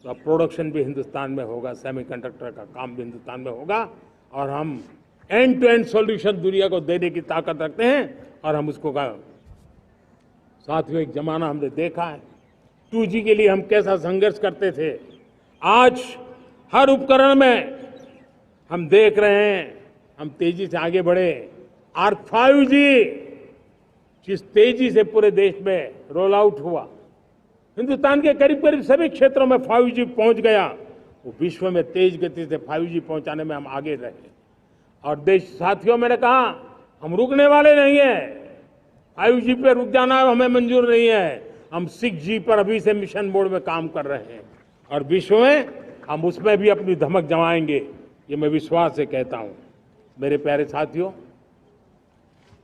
तो अब प्रोडक्शन भी हिंदुस्तान में होगा, सेमीकंडक्टर का काम भी हिंदुस्तान में होगा। और हम एंड टू एंड सॉल्यूशन दुनिया को देने की ताकत रखते हैं और हम उसको का। साथियों, एक जमाना हमने देखा है 2G के लिए हम कैसा संघर्ष करते थे। आज हर उपकरण में हम देख रहे हैं, हम तेजी से आगे बढ़े। और 5G जिस तेजी से पूरे देश में रोल आउट हुआ, हिंदुस्तान के करीब करीब सभी क्षेत्रों में 5G पहुंच गया। वो विश्व में तेज गति से 5G पहुंचाने में हम आगे रहे। और देश साथियों, मैंने कहा हम रुकने वाले नहीं हैं। 5G पे रुक जाना हमें मंजूर नहीं है। हम 6G पर अभी से मिशन मोड में काम कर रहे हैं और विश्व में हम उसमें भी अपनी धमक जमाएंगे, ये मैं विश्वास से कहता हूं। मेरे प्यारे साथियों,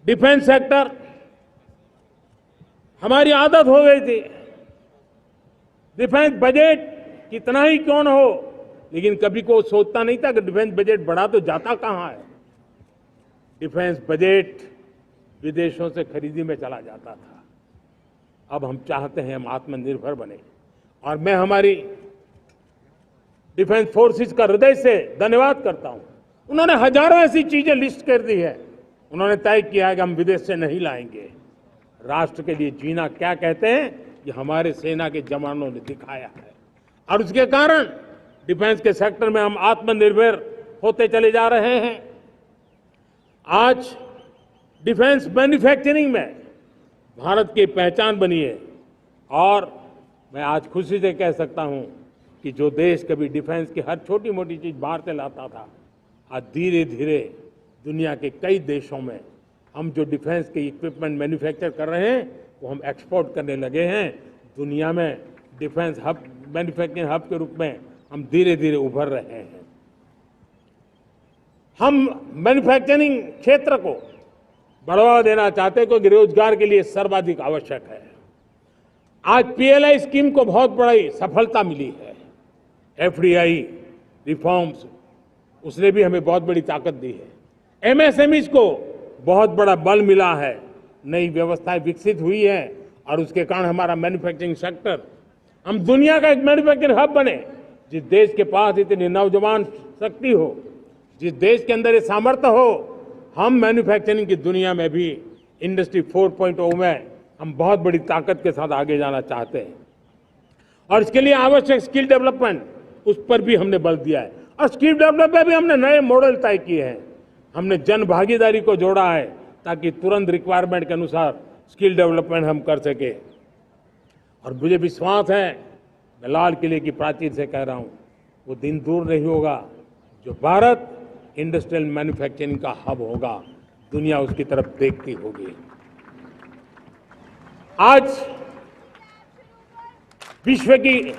डिफेंस सेक्टर हमारी आदत हो गई थी। डिफेंस बजट कितना ही क्यों न हो, लेकिन कभी कोई सोचता नहीं था कि डिफेंस बजट बढ़ा तो जाता कहां है। डिफेंस बजट विदेशों से खरीदी में चला जाता था। अब हम चाहते हैं हम आत्मनिर्भर बने। और मैं हमारी डिफेंस फोर्सेस का हृदय से धन्यवाद करता हूं। उन्होंने हजारों ऐसी चीजें लिस्ट कर दी है। उन्होंने तय किया है कि हम विदेश से नहीं लाएंगे। राष्ट्र के लिए जीना क्या कहते हैं, ये हमारे सेना के जवानों ने दिखाया है। और उसके कारण डिफेंस के सेक्टर में हम आत्मनिर्भर होते चले जा रहे हैं। आज डिफेंस मैन्युफैक्चरिंग में भारत की पहचान बनी है। और मैं आज खुशी से कह सकता हूं कि जो देश कभी डिफेंस की हर छोटी मोटी चीज बाहर से लाता था, आज धीरे धीरे दुनिया के कई देशों में हम जो डिफेंस के इक्विपमेंट मैन्युफैक्चर कर रहे हैं वो हम एक्सपोर्ट करने लगे हैं। दुनिया में डिफेंस हब मैन्युफैक्चरिंग हब के रूप में हम धीरे धीरे उभर रहे हैं। हम मैन्युफैक्चरिंग क्षेत्र को बढ़ावा देना चाहते हैं क्योंकि रोजगार के लिए सर्वाधिक आवश्यक है। आज पीएलआई स्कीम को बहुत बड़ी सफलता मिली है। एफडीआई रिफॉर्म्स, उसने भी हमें बहुत बड़ी ताकत दी है। एमएसएमईज को बहुत बड़ा बल मिला है, नई व्यवस्थाएं विकसित हुई है और उसके कारण हमारा मैन्युफैक्चरिंग सेक्टर, हम दुनिया का एक मैन्युफैक्चरिंग हब बने। जिस देश के पास इतनी नौजवान शक्ति हो, जिस देश के अंदर ये सामर्थ्य हो, हम मैन्युफैक्चरिंग की दुनिया में भी इंडस्ट्री 4.0 में हम बहुत बड़ी ताकत के साथ आगे जाना चाहते हैं। और इसके लिए आवश्यक स्किल डेवलपमेंट, उस पर भी हमने बल दिया है। और स्किल डेवलपमेंट में भी हमने नए मॉडल तय किए हैं। हमने जन भागीदारी को जोड़ा है ताकि तुरंत रिक्वायरमेंट के अनुसार स्किल डेवलपमेंट हम कर सके। और मुझे विश्वास है, मैं लाल किले की प्राचीर से कह रहा हूं, वो दिन दूर नहीं होगा जो भारत इंडस्ट्रियल मैन्युफैक्चरिंग का हब होगा, दुनिया उसकी तरफ देखती होगी। आज विश्व की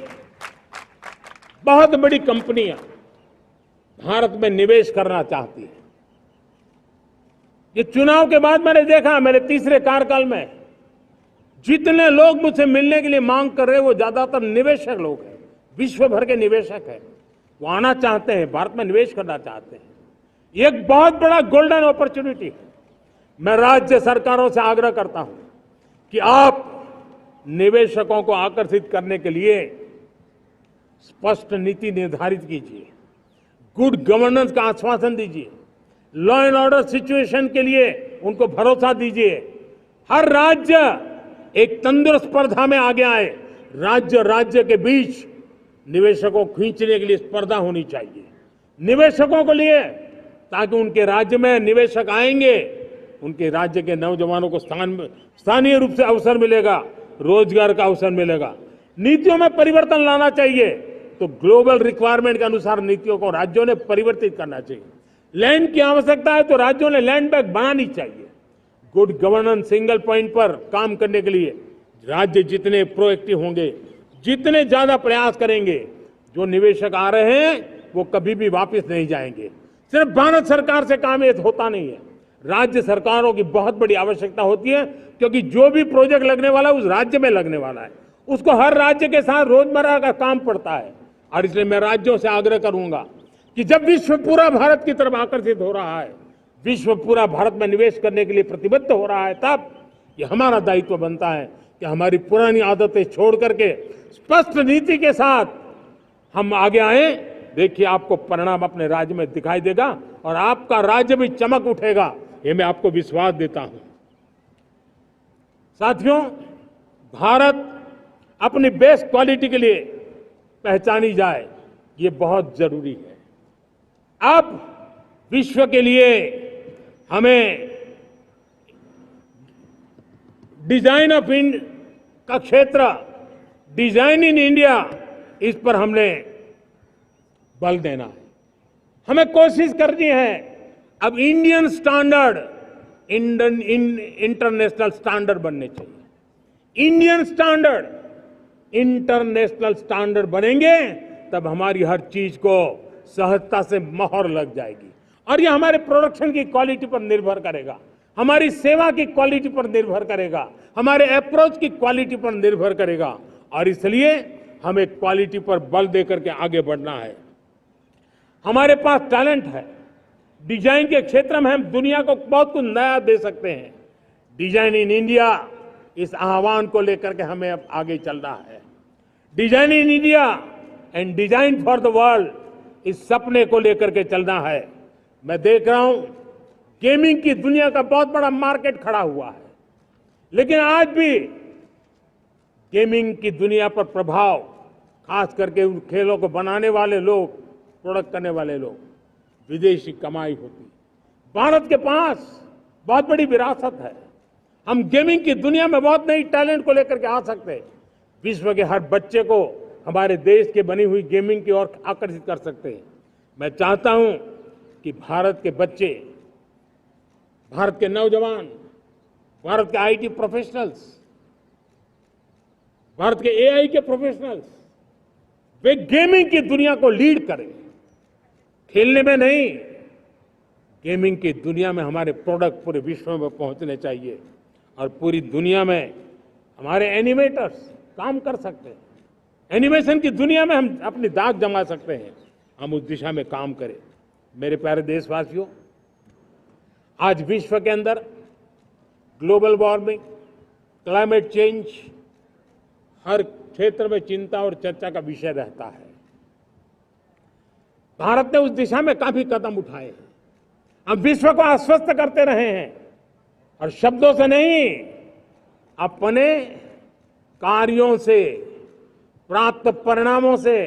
बहुत बड़ी कंपनियां भारत में निवेश करना चाहती हैं। ये चुनाव के बाद मैंने देखा, मेरे तीसरे कार्यकाल में जितने लोग मुझसे मिलने के लिए मांग कर रहे हैं वो ज्यादातर निवेशक लोग हैं, विश्व भर के निवेशक हैं। वो आना चाहते हैं, भारत में निवेश करना चाहते हैं। ये एक बहुत बड़ा गोल्डन अपॉर्चुनिटी है। मैं राज्य सरकारों से आग्रह करता हूं कि आप निवेशकों को आकर्षित करने के लिए स्पष्ट नीति निर्धारित कीजिए, गुड गवर्नेंस का आश्वासन दीजिए, लॉ एंड ऑर्डर सिचुएशन के लिए उनको भरोसा दीजिए। हर राज्य एक तंदुरुस्त स्पर्धा में आगे आए। राज्य के बीच निवेशकों को खींचने के लिए स्पर्धा होनी चाहिए, निवेशकों को लिए, ताकि उनके राज्य में निवेशक आएंगे, उनके राज्य के नौजवानों को स्थानीय रूप से अवसर मिलेगा, रोजगार का अवसर मिलेगा। नीतियों में परिवर्तन लाना चाहिए तो ग्लोबल रिक्वायरमेंट के अनुसार नीतियों को राज्यों ने परिवर्तित करना चाहिए। लैंड की आवश्यकता है तो राज्यों ने लैंड बैंक बनानी चाहिए। गुड गवर्नेंस सिंगल पॉइंट पर काम करने के लिए राज्य जितने प्रोएक्टिव होंगे, जितने ज्यादा प्रयास करेंगे, जो निवेशक आ रहे हैं वो कभी भी वापस नहीं जाएंगे। सिर्फ भारत सरकार से काम ये होता नहीं है, राज्य सरकारों की बहुत बड़ी आवश्यकता होती है, क्योंकि जो भी प्रोजेक्ट लगने वाला है उस राज्य में लगने वाला है, उसको हर राज्य के साथ रोजमर्रा का काम पड़ता है। और इसलिए मैं राज्यों से आग्रह करूंगा कि जब विश्व पूरा भारत की तरफ आकर्षित हो रहा है, विश्व पूरा भारत में निवेश करने के लिए प्रतिबद्ध हो रहा है, तब ये हमारा दायित्व बनता है कि हमारी पुरानी आदतें छोड़ करके स्पष्ट नीति के साथ हम आगे आए। देखिए, आपको परिणाम अपने राज्य में दिखाई देगा और आपका राज्य भी चमक उठेगा, ये मैं आपको विश्वास देता हूं। साथियों, भारत अपनी बेस्ट क्वालिटी के लिए पहचानी जाए, ये बहुत जरूरी है। अब विश्व के लिए हमें डिजाइन ऑफ इंडिया का क्षेत्र, डिजाइन इन इंडिया, इस पर हमने बल देना है। हमें कोशिश करनी है अब इंडियन स्टैंडर्ड इंटरनेशनल स्टैंडर्ड बनने चाहिए। इंडियन स्टैंडर्ड इंटरनेशनल स्टैंडर्ड बनेंगे तब हमारी हर चीज को सहजता से मोहर लग जाएगी। और ये हमारे प्रोडक्शन की क्वालिटी पर निर्भर करेगा, हमारी सेवा की क्वालिटी पर निर्भर करेगा, हमारे अप्रोच की क्वालिटी पर निर्भर करेगा। और इसलिए हमें क्वालिटी पर बल देकर के आगे बढ़ना है। हमारे पास टैलेंट है, डिजाइन के क्षेत्र में हम दुनिया को बहुत कुछ नया दे सकते हैं। डिजाइन इन इंडिया, इस आह्वान को लेकर के हमें अब आगे चलना है। Design in India and design for the world, इस सपने को लेकर के चलना है। मैं देख रहा हूं गेमिंग की दुनिया का बहुत बड़ा मार्केट खड़ा हुआ है, लेकिन आज भी गेमिंग की दुनिया पर प्रभाव, खास करके उन खेलों को बनाने वाले लोग, प्रोडक्ट करने वाले लोग, विदेशी कमाई होती। भारत के पास बहुत बड़ी विरासत है, हम गेमिंग की दुनिया में बहुत नई टैलेंट को लेकर के आ सकते हैं। विश्व के हर बच्चे को हमारे देश के बनी हुई गेमिंग की ओर आकर्षित कर सकते हैं। मैं चाहता हूं कि भारत के बच्चे, भारत के नौजवान, भारत के आईटी प्रोफेशनल्स, भारत के एआई के प्रोफेशनल्स वे गेमिंग की दुनिया को लीड करें, खेलने में नहीं, गेमिंग की दुनिया में हमारे प्रोडक्ट पूरे विश्व में पहुंचने चाहिए और पूरी दुनिया में हमारे एनिमेटर्स काम कर सकते हैं। एनिमेशन की दुनिया में हम अपनी दाग जमा सकते हैं। हम उस दिशा में काम करें। मेरे प्यारे देशवासियों, आज विश्व के अंदर ग्लोबल वार्मिंग, क्लाइमेट चेंज हर क्षेत्र में चिंता और चर्चा का विषय रहता है। भारत ने उस दिशा में काफी कदम उठाए हैं। हम विश्व को आश्वस्त करते रहे हैं और शब्दों से नहीं, अपने कार्यों से, प्राप्त परिणामों से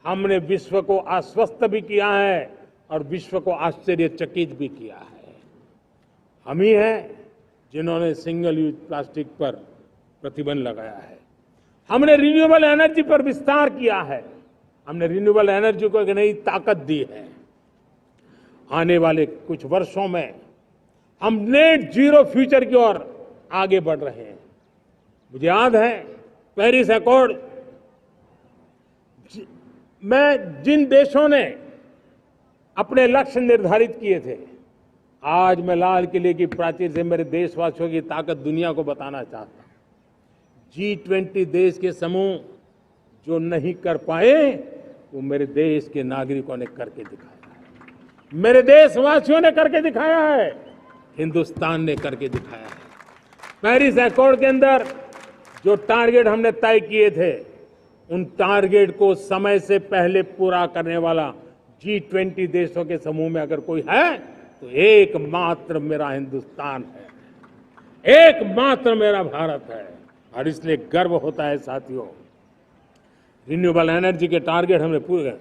हमने विश्व को आश्वस्त भी किया है और विश्व को आश्चर्यचकित भी किया है। हम ही हैं जिन्होंने सिंगल यूज प्लास्टिक पर प्रतिबंध लगाया है। हमने रिन्यूएबल एनर्जी पर विस्तार किया है। हमने रिन्यूएबल एनर्जी को एक नई ताकत दी है। आने वाले कुछ वर्षों में हम नेट जीरो फ्यूचर की ओर आगे बढ़ रहे हैं। मुझे याद है पेरिस अकॉर्ड में जिन देशों ने अपने लक्ष्य निर्धारित किए थे, आज मैं लाल किले की प्राचीर से मेरे देशवासियों की ताकत दुनिया को बताना चाहता हूं। G20 देश के समूह जो नहीं कर पाए, वो मेरे देश के नागरिकों ने करके दिखाया है। मेरे देशवासियों ने करके दिखाया है। हिंदुस्तान ने करके दिखाया है। पेरिस अकॉर्ड के अंदर जो टारगेट हमने तय किए थे, उन टारगेट को समय से पहले पूरा करने वाला G20 देशों के समूह में अगर कोई है तो एकमात्र मेरा हिंदुस्तान है, एकमात्र मेरा भारत है। और इसलिए गर्व होता है साथियों। रिन्यूएबल एनर्जी के टारगेट हमने पूरे,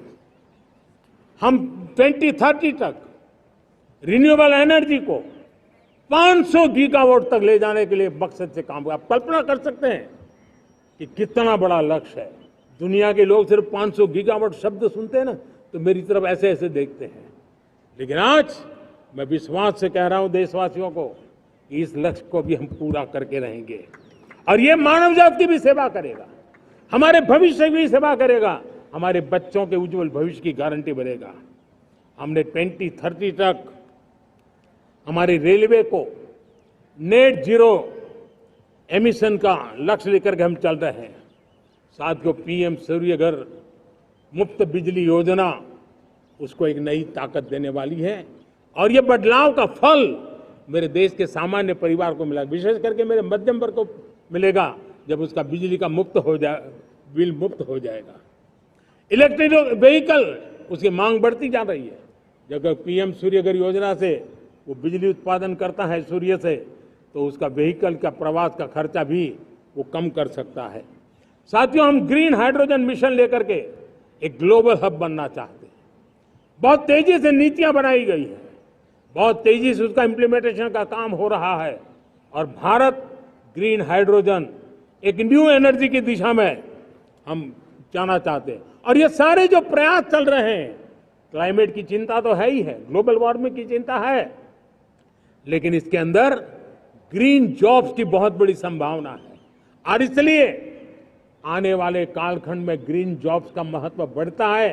हम 2030 तक रिन्यूएबल एनर्जी को 500 गीगावाट तक ले जाने के लिए मकसद से काम कर। आप कल्पना कर सकते हैं कि कितना बड़ा लक्ष्य है। दुनिया के लोग सिर्फ 500 गीगावाट शब्द सुनते हैं ना, तो मेरी तरफ ऐसे ऐसे देखते हैं। लेकिन आज मैं विश्वास से कह रहा हूं देशवासियों को कि इस लक्ष्य को भी हम पूरा करके रहेंगे और ये मानव जाति की भी सेवा करेगा, हमारे भविष्य की भी सेवा करेगा, हमारे बच्चों के उज्जवल भविष्य की गारंटी बनेगा। हमने 2030 तक हमारी रेलवे को नेट जीरो एमिशन का लक्ष्य लेकर के हम चल रहे हैं। साथियों, पीएम सूर्य घर मुफ्त बिजली योजना उसको एक नई ताकत देने वाली है और ये बदलाव का फल मेरे देश के सामान्य परिवार को मिला, विशेष करके मेरे मध्यम वर्ग को मिलेगा जब उसका बिजली का बिल मुक्त हो जाएगा। इलेक्ट्रिक व्हीकल, उसकी मांग बढ़ती जा रही है। जब पीएम सूर्य घर योजना से वो बिजली उत्पादन करता है सूर्य से, तो उसका व्हीकल का प्रवास का खर्चा भी वो कम कर सकता है। साथियों, हम ग्रीन हाइड्रोजन मिशन लेकर के एक ग्लोबल हब बनना चाहते हैं। बहुत तेजी से नीतियां बनाई गई है, बहुत तेजी से उसका इम्प्लीमेंटेशन का काम हो रहा है और भारत ग्रीन हाइड्रोजन एक न्यू एनर्जी की दिशा में हम जाना चाहते हैं। और ये सारे जो प्रयास चल रहे हैं, क्लाइमेट की चिंता तो है ही है, ग्लोबल वार्मिंग की चिंता है, लेकिन इसके अंदर ग्रीन जॉब्स की बहुत बड़ी संभावना है और इसलिए आने वाले कालखंड में ग्रीन जॉब्स का महत्व बढ़ता है।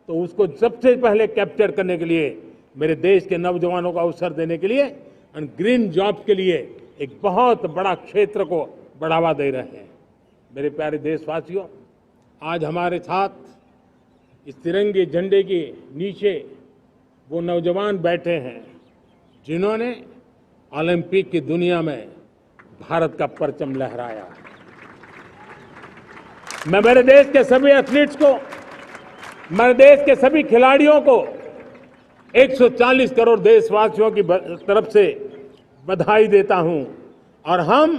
तो उसको सबसे पहले कैप्चर करने के लिए, मेरे देश के नौजवानों को अवसर देने के लिए और ग्रीन जॉब्स के लिए एक बहुत बड़ा क्षेत्र को बढ़ावा दे रहे हैं। मेरे प्यारे देशवासियों, आज हमारे साथ इस तिरंगे झंडे के नीचे वो नौजवान बैठे हैं जिन्होंने ओलंपिक की दुनिया में भारत का परचम लहराया। मैं मेरे देश के सभी एथलीट्स को, मेरे देश के सभी खिलाड़ियों को 140 करोड़ देशवासियों की तरफ से बधाई देता हूं और हम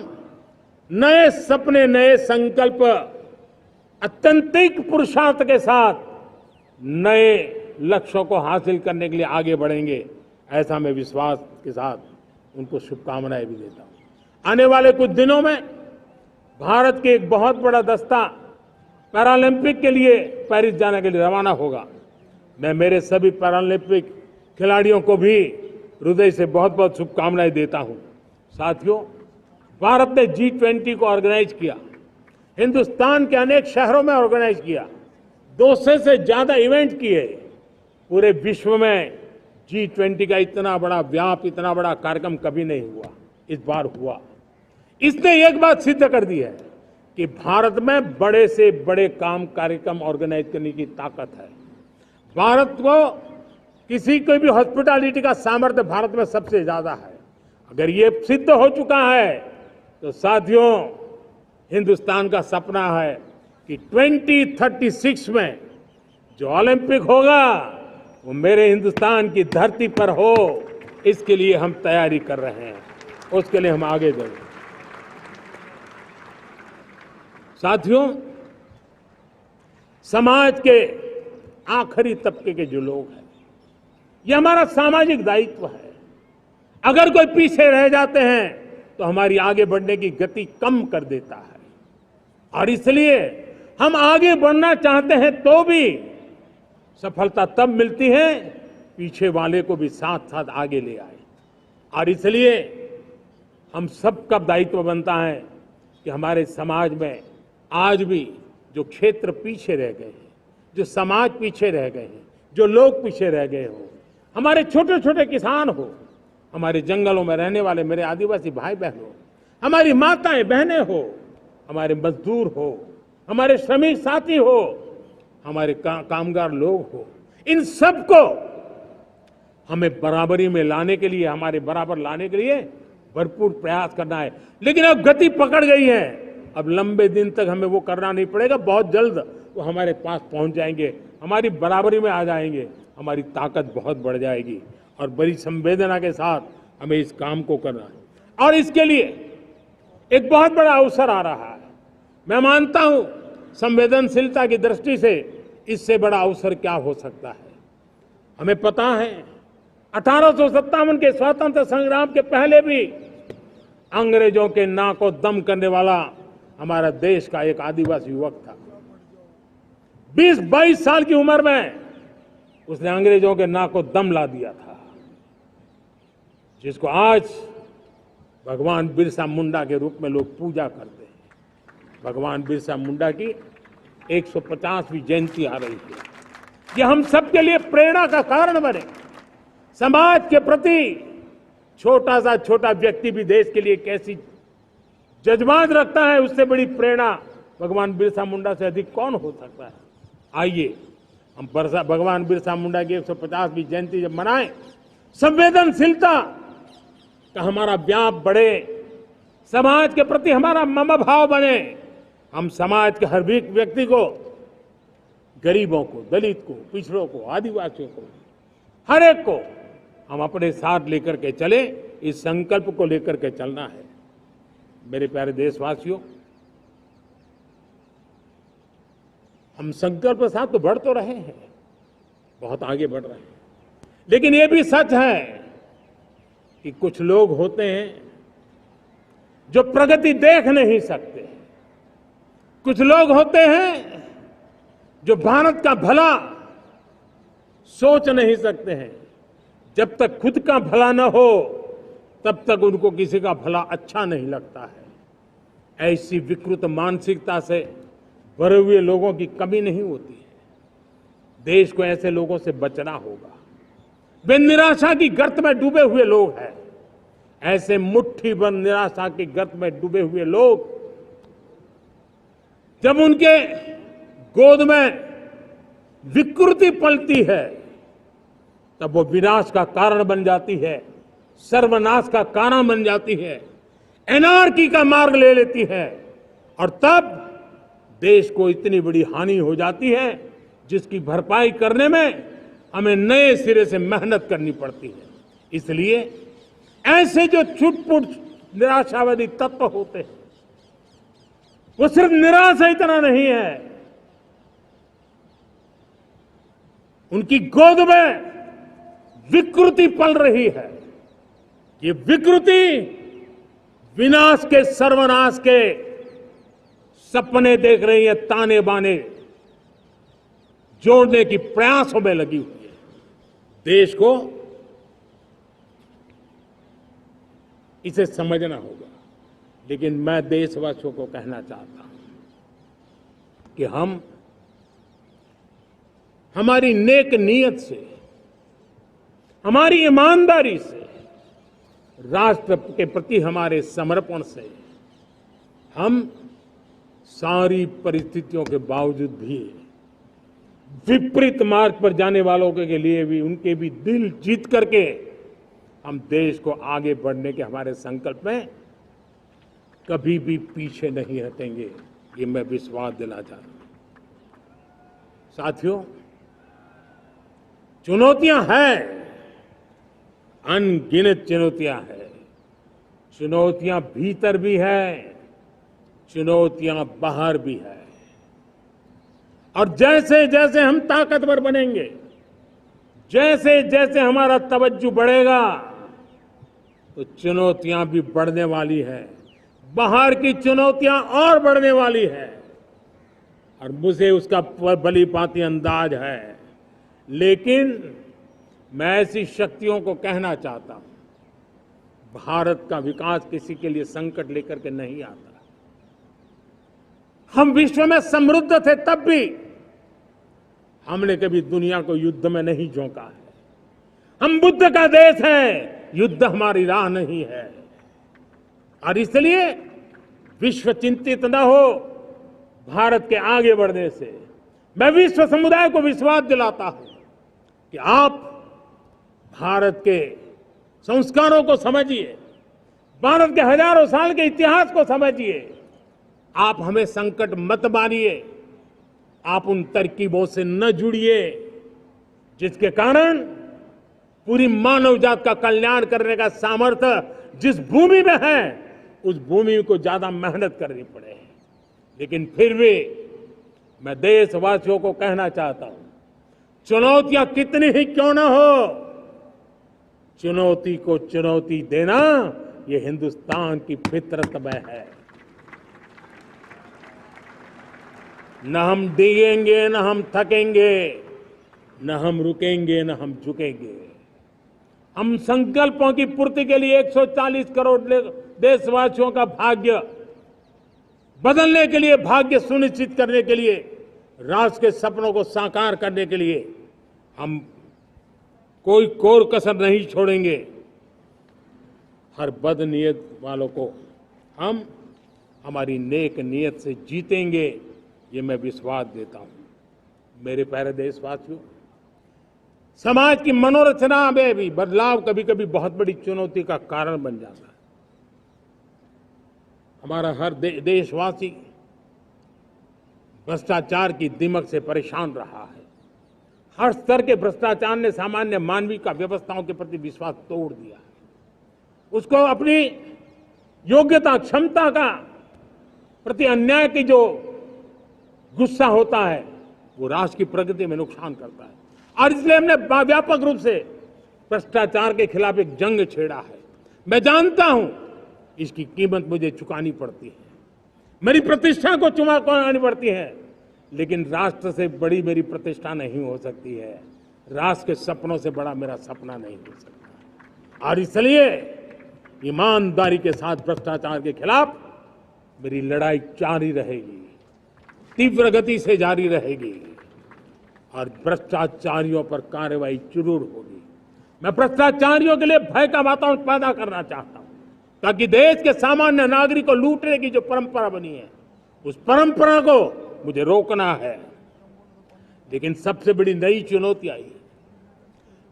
नए सपने, नए संकल्प, अत्यंतिक पुरुषार्थ के साथ नए लक्ष्यों को हासिल करने के लिए आगे बढ़ेंगे। ऐसा मैं विश्वास के साथ उनको शुभकामनाएं भी देता हूं। आने वाले कुछ दिनों में भारत के एक बहुत बड़ा दस्ता पैरालंपिक के लिए पेरिस जाने के लिए रवाना होगा। मैं मेरे सभी पैरालंपिक खिलाड़ियों को भी हृदय से बहुत बहुत शुभकामनाएं देता हूं। साथियों, भारत ने G20 को ऑर्गेनाइज किया, हिंदुस्तान के अनेक शहरों में ऑर्गेनाइज किया। 200 से ज्यादा इवेंट किए। पूरे विश्व में G20 का इतना बड़ा व्याप, इतना बड़ा कार्यक्रम कभी नहीं हुआ, इस बार हुआ। इसने एक बात सिद्ध कर दी है कि भारत में बड़े से बड़े कार्यक्रम ऑर्गेनाइज करने की ताकत है। भारत को किसी कोई भी हॉस्पिटैलिटी का सामर्थ्य भारत में सबसे ज्यादा है। अगर ये सिद्ध हो चुका है तो साथियों, हिंदुस्तान का सपना है कि 2036 में जो ओलंपिक होगा वो मेरे हिंदुस्तान की धरती पर हो। इसके लिए हम तैयारी कर रहे हैं, उसके लिए हम आगे बढ़ें। साथियों, समाज के आखिरी तबके के जो लोग हैं, ये हमारा सामाजिक दायित्व है। अगर कोई पीछे रह जाते हैं तो हमारी आगे बढ़ने की गति कम कर देता है, और इसलिए हम आगे बढ़ना चाहते हैं तो भी सफलता तब मिलती है पीछे वाले को भी साथ साथ आगे ले आए। और इसलिए हम सबका दायित्व बनता है कि हमारे समाज में आज भी जो क्षेत्र पीछे रह गए हैं, जो समाज पीछे रह गए हैं, जो लोग पीछे रह गए हो, हमारे छोटे छोटे किसान हो, हमारे जंगलों में रहने वाले मेरे आदिवासी भाई बहन हो, हमारी माताएं बहनें हो, हमारे मजदूर हो, हमारे श्रमिक साथी हो, हमारे कामगार लोग हो, इन सबको हमें बराबरी में लाने के लिए, हमारे बराबर लाने के लिए भरपूर प्रयास करना है। लेकिन अब गति पकड़ गई है, अब लंबे दिन तक हमें वो करना नहीं पड़ेगा। बहुत जल्द वो हमारे पास पहुंच जाएंगे, हमारी बराबरी में आ जाएंगे, हमारी ताकत बहुत बढ़ जाएगी, और बड़ी संवेदना के साथ हमें इस काम को करना है। और इसके लिए एक बहुत बड़ा अवसर आ रहा है। मैं मानता हूं संवेदनशीलता की दृष्टि से इससे बड़ा अवसर क्या हो सकता है। हमें पता है 1857 के स्वतंत्र संग्राम के पहले भी अंग्रेजों के नाक को दम करने वाला हमारा देश का एक आदिवासी युवक था। 20-22 साल की उम्र में उसने अंग्रेजों के नाक को दम ला दिया था, जिसको आज भगवान बिरसा मुंडा के रूप में लोग पूजा करते हैं। भगवान बिरसा मुंडा की 150वीं जयंती आ रही है। ये हम सबके लिए प्रेरणा का कारण बने। समाज के प्रति छोटा सा छोटा व्यक्ति भी देश के लिए कैसी जज्बात रखता है, उससे बड़ी प्रेरणा भगवान बिरसा मुंडा से अधिक कौन हो सकता है। आइए हम भगवान बिरसा मुंडा की 150वीं जयंती जब मनाएं, संवेदनशीलता का हमारा व्याप बढ़े, समाज के प्रति हमारा ममभाव बने। हम समाज के हर व्यक्ति को, गरीबों को, दलित को, पिछड़ों को, आदिवासियों को, हर एक को हम अपने साथ लेकर के चले। इस संकल्प को लेकर के चलना है। मेरे प्यारे देशवासियों, हम संकल्प के साथ तो बढ़ तो रहे हैं, बहुत आगे बढ़ रहे हैं, लेकिन ये भी सच है कि कुछ लोग होते हैं जो प्रगति देख नहीं सकते। कुछ लोग होते हैं जो भारत का भला सोच नहीं सकते हैं। जब तक खुद का भला न हो तब तक उनको किसी का भला अच्छा नहीं लगता है। ऐसी विकृत मानसिकता से भरे हुए लोगों की कमी नहीं होती है। देश को ऐसे लोगों से बचना होगा। वे निराशा की गर्त में डूबे हुए लोग हैं। ऐसे मुट्ठी भर निराशा की गर्त में डूबे हुए लोग, जब उनके गोद में विकृति पलती है तब वो विनाश का कारण बन जाती है, सर्वनाश का कारण बन जाती है, एनार्की का मार्ग ले लेती है, और तब देश को इतनी बड़ी हानि हो जाती है जिसकी भरपाई करने में हमें नए सिरे से मेहनत करनी पड़ती है। इसलिए ऐसे जो छुटपुट निराशावादी तत्व होते हैं, वो सिर्फ निराशा इतना नहीं है, उनकी गोद में विकृति पल रही है। ये विकृति विनाश के, सर्वनाश के सपने देख रही है, ताने बाने जोड़ने की प्रयासों में लगी हुई है। देश को इसे समझना होगा। लेकिन मैं देशवासियों को कहना चाहता हूं कि हम हमारी नेक नीयत से, हमारी ईमानदारी से, राष्ट्र के प्रति हमारे समर्पण से हम सारी परिस्थितियों के बावजूद भी विपरीत मार्ग पर जाने वालों के लिए भी उनके भी दिल जीत करके हम देश को आगे बढ़ने के हमारे संकल्प में कभी भी पीछे नहीं हटेंगे, ये मैं विश्वास दिला चाहता हूं। साथियों, चुनौतियां हैं, अनगिनत चुनौतियां हैं। चुनौतियां भीतर भी है, चुनौतियां बाहर भी है। और जैसे जैसे हम ताकतवर बनेंगे, जैसे जैसे हमारा तवज्जो बढ़ेगा, तो चुनौतियां भी बढ़ने वाली है, बाहर की चुनौतियां और बढ़ने वाली है। और मुझे उसका भली भांति अंदाज है। लेकिन मैं ऐसी शक्तियों को कहना चाहता हूं, भारत का विकास किसी के लिए संकट लेकर के नहीं आता। हम विश्व में समृद्ध थे, तब भी हमने कभी दुनिया को युद्ध में नहीं झोंका है। हम बुद्ध का देश है, युद्ध हमारी राह नहीं है। और इसलिए विश्व चिंतित न हो भारत के आगे बढ़ने से। मैं विश्व समुदाय को विश्वास दिलाता हूं कि आप भारत के संस्कारों को समझिए, भारत के हजारों साल के इतिहास को समझिए। आप हमें संकट मत मानिए, आप उन तरकीबों से न जुड़िए जिसके कारण पूरी मानव जात का कल्याण करने का सामर्थ्य जिस भूमि में है, उस भूमि को ज्यादा मेहनत करनी पड़े। लेकिन फिर भी मैं देशवासियों को कहना चाहता हूं, चुनौतियां कितनी ही क्यों ना हो, चुनौती को चुनौती देना ये हिंदुस्तान की फितरत में है। न हम डिगेंगे, न हम थकेंगे, न हम रुकेंगे, न हम झुकेंगे। हम संकल्पों की पूर्ति के लिए 140 करोड़ देशवासियों का भाग्य बदलने के लिए, भाग्य सुनिश्चित करने के लिए, राष्ट्र के सपनों को साकार करने के लिए हम कोई कोर कसर नहीं छोड़ेंगे। हर बदनीयत वालों को हम हमारी नेक नीयत से जीतेंगे, ये मैं विश्वास देता हूं। मेरे प्यारे देशवासियों, समाज की मनोरचना में भी बदलाव कभी कभी बहुत बड़ी चुनौती का कारण बन जाता है। हमारा हर देशवासी भ्रष्टाचार की दिमक से परेशान रहा है। हर स्तर के भ्रष्टाचार ने सामान्य मानवीय का व्यवस्थाओं के प्रति विश्वास तोड़ दिया है। उसको अपनी योग्यता, क्षमता का प्रति अन्याय की जो गुस्सा होता है, वो राष्ट्र की प्रगति में नुकसान करता है। और इसलिए हमने व्यापक रूप से भ्रष्टाचार के खिलाफ एक जंग छेड़ा है। मैं जानता हूं इसकी कीमत मुझे चुकानी पड़ती है, मेरी प्रतिष्ठा को चुकानी पड़ती है, लेकिन राष्ट्र से बड़ी मेरी प्रतिष्ठा नहीं हो सकती है, राष्ट्र के सपनों से बड़ा मेरा सपना नहीं हो सकता। और इसलिए ईमानदारी के साथ भ्रष्टाचार के खिलाफ मेरी लड़ाई जारी रहेगी, तीव्र गति से जारी रहेगी और भ्रष्टाचारियों पर कार्रवाई जरूर होगी। मैं भ्रष्टाचारियों के लिए भय का वातावरण पैदा करना चाहता हूं, ताकि देश के सामान्य नागरिक को लूटने की जो परंपरा बनी है, उस परंपरा को मुझे रोकना है। लेकिन सबसे बड़ी नई चुनौती आई है।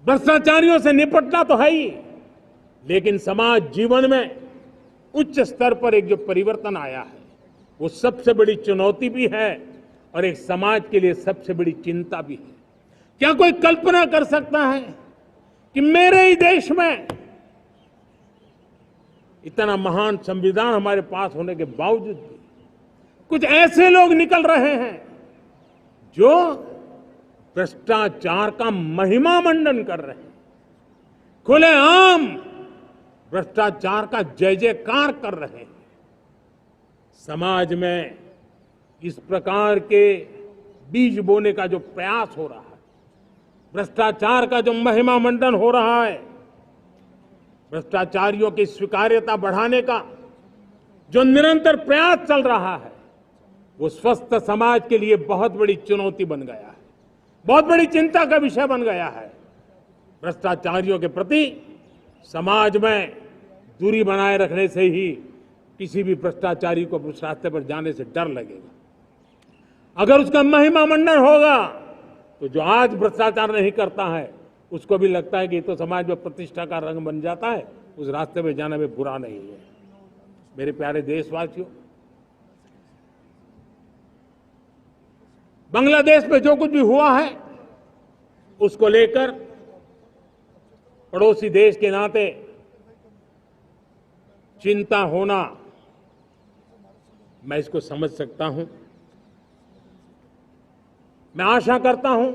भ्रष्टाचारियों से निपटना तो है ही, लेकिन समाज जीवन में उच्च स्तर पर एक जो परिवर्तन आया है, वो सबसे बड़ी चुनौती भी है और एक समाज के लिए सबसे बड़ी चिंता भी है। क्या कोई कल्पना कर सकता है कि मेरे ही देश में इतना महान संविधान हमारे पास होने के बावजूद भी कुछ ऐसे लोग निकल रहे हैं जो भ्रष्टाचार का महिमा मंडन कर रहे हैं, खुलेआम भ्रष्टाचार का जय जयकार कर रहे हैं। समाज में इस प्रकार के बीज बोने का जो प्रयास हो रहा है, भ्रष्टाचार का जो महिमा मंडन हो रहा है, भ्रष्टाचारियों की स्वीकार्यता बढ़ाने का जो निरंतर प्रयास चल रहा है, वो स्वस्थ समाज के लिए बहुत बड़ी चुनौती बन गया है। बहुत बड़ी चिंता का विषय बन गया है। भ्रष्टाचारियों के प्रति समाज में दूरी बनाए रखने से ही किसी भी भ्रष्टाचारी को उस रास्ते पर जाने से डर लगेगा। अगर उसका महिमा मंडन होगा तो जो आज भ्रष्टाचार नहीं करता है उसको भी लगता है कि ये तो समाज में प्रतिष्ठा का रंग बन जाता है, उस रास्ते में जाने में बुरा नहीं है। मेरे प्यारे देशवासियों, बांग्लादेश में जो कुछ भी हुआ है उसको लेकर पड़ोसी देश के नाते चिंता होना, मैं इसको समझ सकता हूं। मैं आशा करता हूं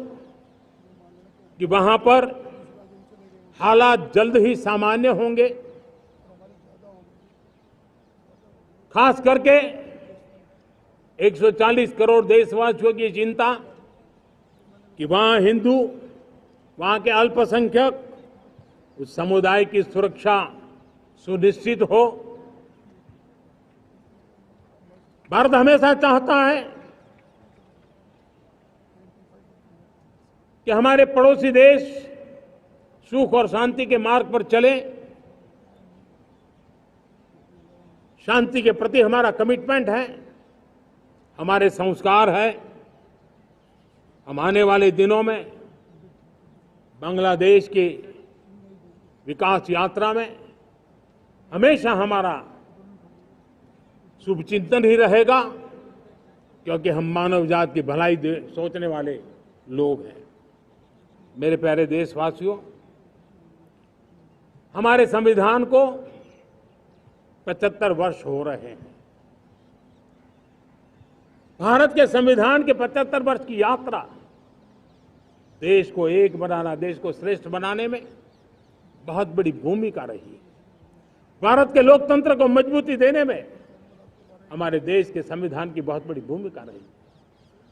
कि वहां पर हालात जल्द ही सामान्य होंगे। खास करके 140 करोड़ देशवासियों की चिंता कि वहां हिंदू, वहां के अल्पसंख्यक, उस समुदाय की सुरक्षा सुनिश्चित हो। भारत हमेशा चाहता है कि हमारे पड़ोसी देश सुख और शांति के मार्ग पर चले। शांति के प्रति हमारा कमिटमेंट है, हमारे संस्कार है। हम आने वाले दिनों में बांग्लादेश की विकास यात्रा में हमेशा हमारा शुभचिंतन ही रहेगा, क्योंकि हम मानव जात की भलाई सोचने वाले लोग हैं। मेरे प्यारे देशवासियों, हमारे संविधान को 75 वर्ष हो रहे हैं। भारत के संविधान के 75 वर्ष की यात्रा देश को एक बनाना, देश को श्रेष्ठ बनाने में बहुत बड़ी भूमिका रही। भारत के लोकतंत्र को मजबूती देने में हमारे देश के संविधान की बहुत बड़ी भूमिका रही।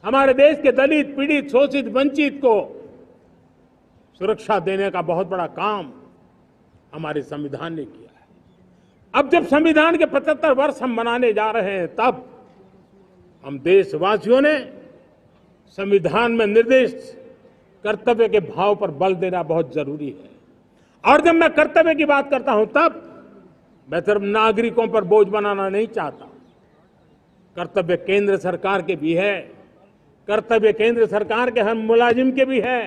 हमारे देश के दलित, पीड़ित, शोषित, वंचित को सुरक्षा देने का बहुत बड़ा काम हमारे संविधान ने किया है। अब जब संविधान के 75 वर्ष हम मनाने जा रहे हैं, तब हम देशवासियों ने संविधान में निर्दिष्ट कर्तव्य के भाव पर बल देना बहुत जरूरी है। और जब मैं कर्तव्य की बात करता हूं, तब मैं सिर्फ नागरिकों पर बोझ बनाना नहीं चाहता। कर्तव्य केंद्र सरकार के भी है, कर्तव्य केंद्र सरकार के हर मुलाजिम के भी है,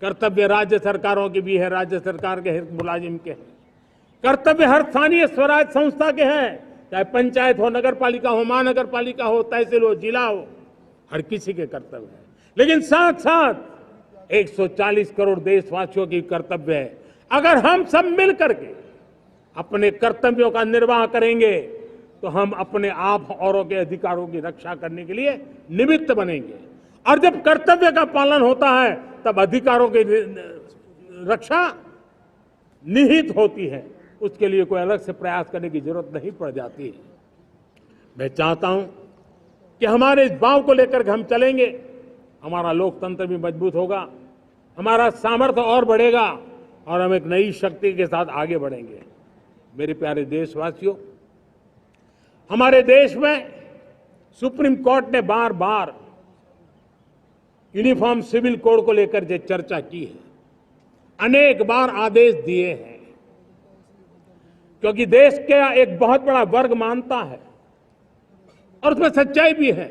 कर्तव्य राज्य सरकारों के भी है, राज्य सरकार के हर मुलाजिम के हैं, कर्तव्य हर स्थानीय स्वराज संस्था के हैं, चाहे पंचायत हो, नगर पालिका हो, महानगर पालिका हो, तहसील हो, जिला हो, हर किसी के कर्तव्य है। लेकिन साथ साथ 140 करोड़ देशवासियों की कर्तव्य है। अगर हम सब मिल करके अपने कर्तव्यों का निर्वाह करेंगे तो हम अपने आप औरों के अधिकारों की रक्षा करने के लिए निमित्त बनेंगे। और जब कर्तव्य का पालन होता है तब अधिकारों की रक्षा निहित होती है, उसके लिए कोई अलग से प्रयास करने की जरूरत नहीं पड़ जाती है। मैं चाहता हूं कि हमारे इस भाव को लेकर के हम चलेंगे, हमारा लोकतंत्र भी मजबूत होगा, हमारा सामर्थ्य और बढ़ेगा और हम एक नई शक्ति के साथ आगे बढ़ेंगे। मेरे प्यारे देशवासियों, हमारे देश में सुप्रीम कोर्ट ने बार बार यूनिफॉर्म सिविल कोड को लेकर जो चर्चा की है, अनेक बार आदेश दिए हैं, क्योंकि देश का एक बहुत बड़ा वर्ग मानता है और उसमें सच्चाई भी है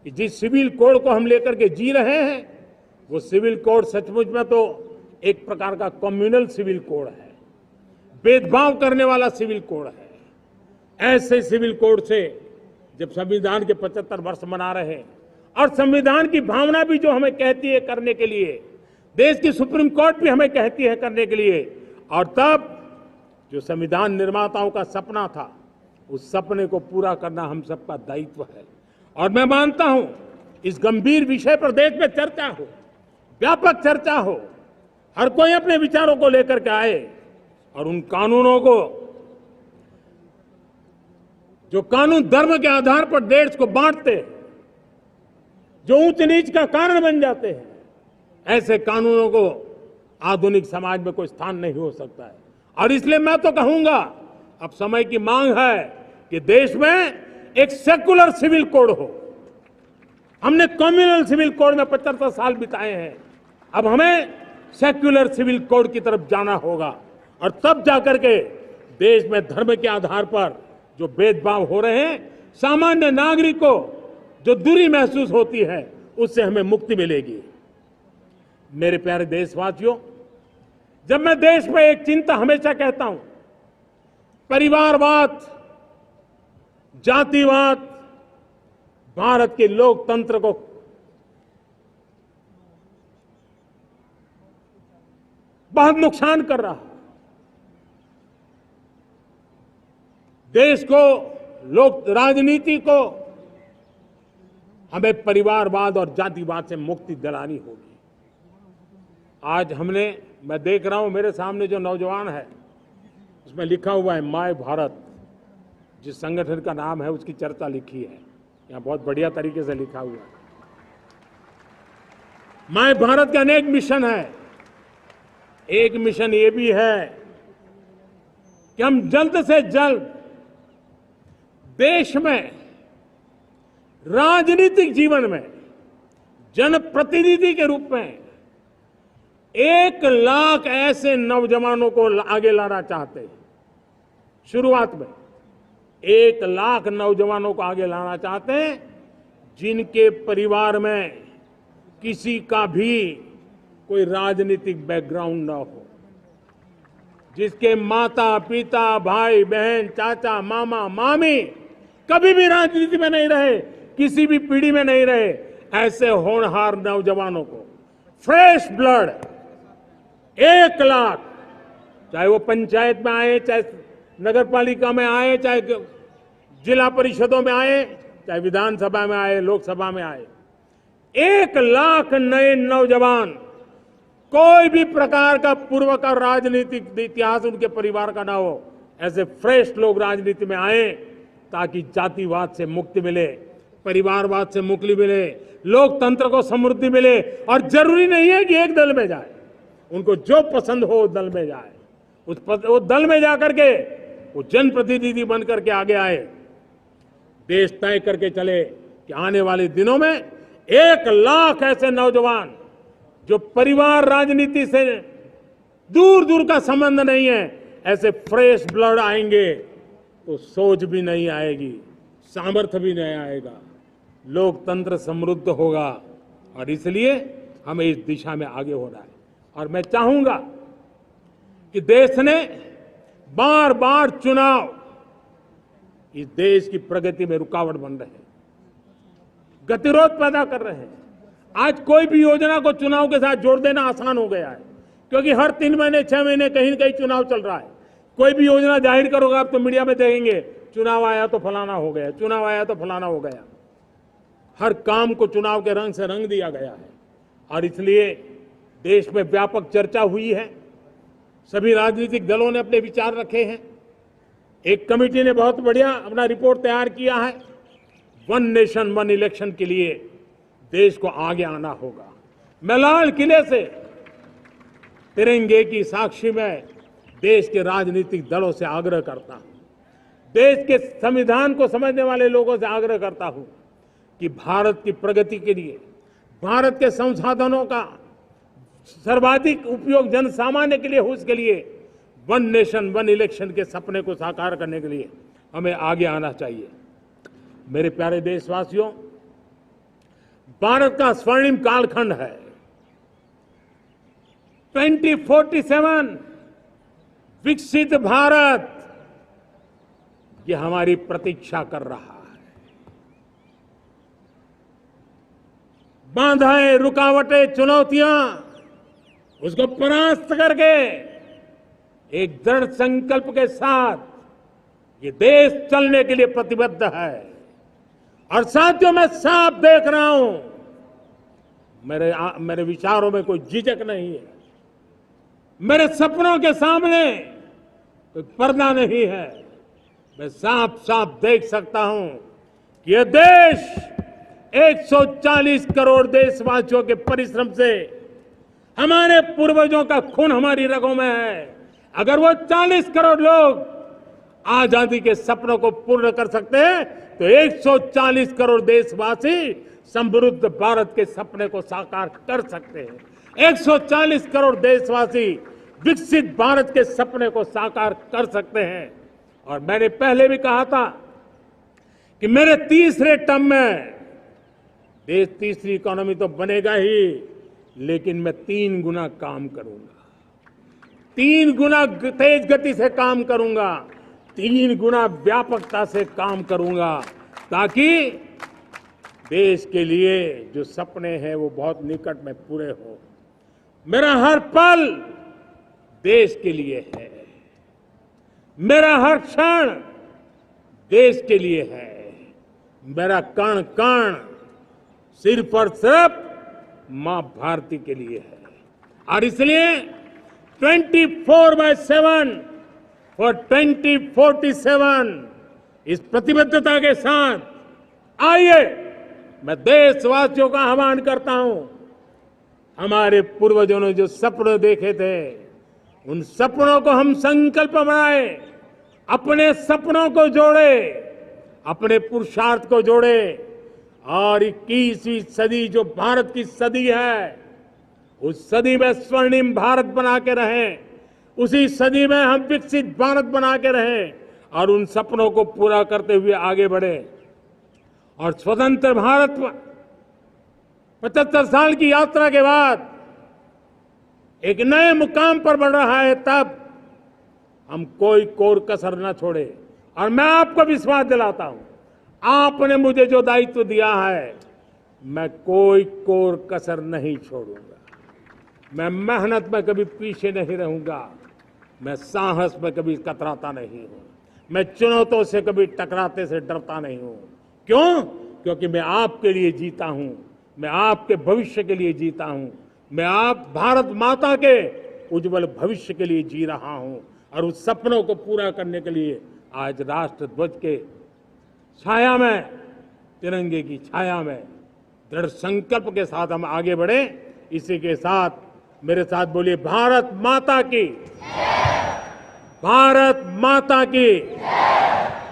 कि जिस सिविल कोड को हम लेकर के जी रहे हैं वो सिविल कोड सचमुच में तो एक प्रकार का कम्युनल सिविल कोड है, भेदभाव करने वाला सिविल कोड है। ऐसे सिविल कोड से जब संविधान के 75 वर्ष मना रहे हैं और संविधान की भावना भी जो हमें कहती है करने के लिए, देश की सुप्रीम कोर्ट भी हमें कहती है करने के लिए, और तब जो संविधान निर्माताओं का सपना था उस सपने को पूरा करना हम सबका दायित्व है। और मैं मानता हूं इस गंभीर विषय पर देश में चर्चा हो, व्यापक चर्चा हो, हर कोई अपने विचारों को लेकर के आए और उन कानूनों को, जो कानून धर्म के आधार पर देश को बांटते, जो ऊंच नीच का कारण बन जाते हैं, ऐसे कानूनों को आधुनिक समाज में कोई स्थान नहीं हो सकता है। और इसलिए मैं तो कहूंगा अब समय की मांग है कि देश में एक सेकुलर सिविल कोड हो। हमने कम्युनल सिविल कोड में 75 साल बिताए हैं। अब हमें सेक्युलर सिविल कोड की तरफ जाना होगा और तब जाकर के देश में धर्म के आधार पर जो भेदभाव हो रहे हैं, सामान्य नागरिक को जो दूरी महसूस होती है, उससे हमें मुक्ति मिलेगी। मेरे प्यारे देशवासियों, जब मैं देश में एक चिंता हमेशा कहता हूं, परिवारवाद, जातिवाद भारत के लोकतंत्र को बहुत नुकसान कर रहा है। देश को, लोक राजनीति को हमें परिवारवाद और जातिवाद से मुक्ति दिलानी होगी। आज मैं देख रहा हूं मेरे सामने जो नौजवान है, उसमें लिखा हुआ है माय भारत, जिस संगठन का नाम है उसकी चर्चा लिखी है, यहाँ बहुत बढ़िया तरीके से लिखा हुआ है। माय भारत के अनेक मिशन है। एक मिशन ये भी है कि हम जल्द से जल्द देश में राजनीतिक जीवन में जनप्रतिनिधि के रूप में 1 लाख ऐसे नौजवानों को आगे लाना चाहते हैं। शुरुआत में 1 लाख नौजवानों को आगे लाना चाहते हैं, जिनके परिवार में किसी का भी कोई राजनीतिक बैकग्राउंड न हो, जिसके माता पिता भाई बहन चाचा मामा मामी कभी भी राजनीति में नहीं रहे, किसी भी पीढ़ी में नहीं रहे, ऐसे होनहार नौजवानों को फ्रेश ब्लड 1 लाख, चाहे वो पंचायत में आए, चाहे नगर पालिका में आए, चाहे जिला परिषदों में आए, चाहे विधानसभा में आए, लोकसभा में आए, 1 लाख नए नौजवान, कोई भी प्रकार का पूर्व का राजनीतिक इतिहास उनके परिवार का ना हो, ऐसे फ्रेश लोग राजनीति में आए ताकि जातिवाद से मुक्ति मिले, परिवारवाद से मुक्ति मिले, लोकतंत्र को समृद्धि मिले। और जरूरी नहीं है कि एक दल में जाए, उनको जो पसंद हो दल में जाए, वो दल में जाकर के वो जनप्रतिनिधि बनकर के आगे आए। देश तय करके चले कि आने वाले दिनों में 1 लाख ऐसे नौजवान जो परिवार राजनीति से दूर दूर का संबंध नहीं है, ऐसे फ्रेश ब्लड आएंगे तो सोच भी नहीं आएगी, सामर्थ्य भी नहीं आएगा, लोकतंत्र समृद्ध होगा। और इसलिए हमें इस दिशा में आगे होना है। और मैं चाहूंगा कि देश ने बार बार चुनाव इस देश की प्रगति में रुकावट बन रहे हैं, गतिरोध पैदा कर रहे हैं। आज कोई भी योजना को चुनाव के साथ जोड़ देना आसान हो गया है, क्योंकि हर 3 महीने 6 महीने कहीं न कहीं चुनाव चल रहा है। कोई भी योजना जाहिर करोगे आप तो मीडिया में देखेंगे, चुनाव आया तो फलाना हो गया, चुनाव आया तो फलाना हो गया। हर काम को चुनाव के रंग से रंग दिया गया है। और इसलिए देश में व्यापक चर्चा हुई है, सभी राजनीतिक दलों ने अपने विचार रखे हैं। एक कमेटी ने बहुत बढ़िया अपना रिपोर्ट तैयार किया है। 1 नेशन 1 इलेक्शन के लिए देश को आगे आना होगा। मैं लाल किले से तिरंगे की साक्षी में देश के राजनीतिक दलों से आग्रह करता हूं, देश के संविधान को समझने वाले लोगों से आग्रह करता हूं कि भारत की प्रगति के लिए, भारत के संसाधनों का सर्वाधिक उपयोग जन सामान्य के लिए हो, उसके लिए 1 नेशन 1 इलेक्शन के सपने को साकार करने के लिए हमें आगे आना चाहिए। मेरे प्यारे देशवासियों, भारत का स्वर्णिम कालखंड है। 2047 विकसित भारत, ये हमारी प्रतीक्षा कर रहा है। बाधाएं, रुकावटें, चुनौतियां, उसको परास्त करके एक दृढ़ संकल्प के साथ ये देश चलने के लिए प्रतिबद्ध है। और साथियों, मैं साफ देख रहा हूं, मेरे विचारों में कोई झिझक नहीं है, मेरे सपनों के सामने कोई पर्दा नहीं है। मैं साफ साफ देख सकता हूं कि यह देश 140 करोड़ देशवासियों के परिश्रम से, हमारे पूर्वजों का खून हमारी रगों में है। अगर वो 40 करोड़ लोग आजादी के सपनों को पूर्ण कर सकते हैं तो 140 करोड़ देशवासी समृद्ध भारत के सपने को साकार कर सकते हैं। 140 करोड़ देशवासी विकसित भारत के सपने को साकार कर सकते हैं। और मैंने पहले भी कहा था कि मेरे तीसरे टर्म में देश तीसरी इकोनॉमी तो बनेगा ही, लेकिन मैं 3 गुना काम करूंगा, 3 गुना तेज गति से काम करूंगा, 3 गुना व्यापकता से काम करूंगा, ताकि देश के लिए जो सपने हैं वो बहुत निकट में पूरे हो। मेरा हर पल देश के लिए है, मेरा हर क्षण देश के लिए है, मेरा कण कण सिर्फ और सिर्फ मां भारती के लिए है। और इसलिए 24/7 फॉर 2047 इस प्रतिबद्धता के साथ आइए मैं देशवासियों का आह्वान करता हूं। हमारे पूर्वजों ने जो सपने देखे थे, उन सपनों को हम संकल्प बनाए, अपने सपनों को जोड़े, अपने पुरुषार्थ को जोड़े, और 21वीं सदी जो भारत की सदी है, उस सदी में स्वर्णिम भारत बना के रहें, उसी सदी में हम विकसित भारत बना के रहें और उन सपनों को पूरा करते हुए आगे बढ़े। और स्वतंत्र भारत 75 साल की यात्रा के बाद एक नए मुकाम पर बढ़ रहा है, तब हम कोई कोर कसर न छोड़े। और मैं आपको विश्वास दिलाता हूं, आपने मुझे जो दायित्व दिया है, मैं कोई कोर कसर नहीं छोड़ूंगा। मैं मेहनत में कभी पीछे नहीं रहूंगा, मैं साहस में कभी कतराता नहीं हूं, मैं चुनौतियों से कभी टकराते से डरता नहीं हूं। क्यों? क्योंकि मैं आपके लिए जीता हूं, मैं आपके भविष्य के लिए जीता हूं, मैं आप भारत माता के उज्जवल भविष्य के लिए जी रहा हूं। और उस सपनों को पूरा करने के लिए आज राष्ट्र ध्वज के छाया में, तिरंगे की छाया में दृढ़ संकल्प के साथ हम आगे बढ़े। इसी के साथ मेरे साथ बोलिए, भारत माता की, भारत माता की,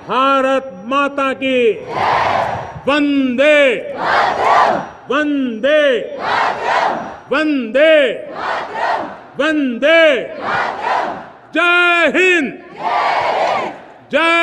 भारत माता की, वंदे वंदे वंदे वंदे। जय हिंद, जय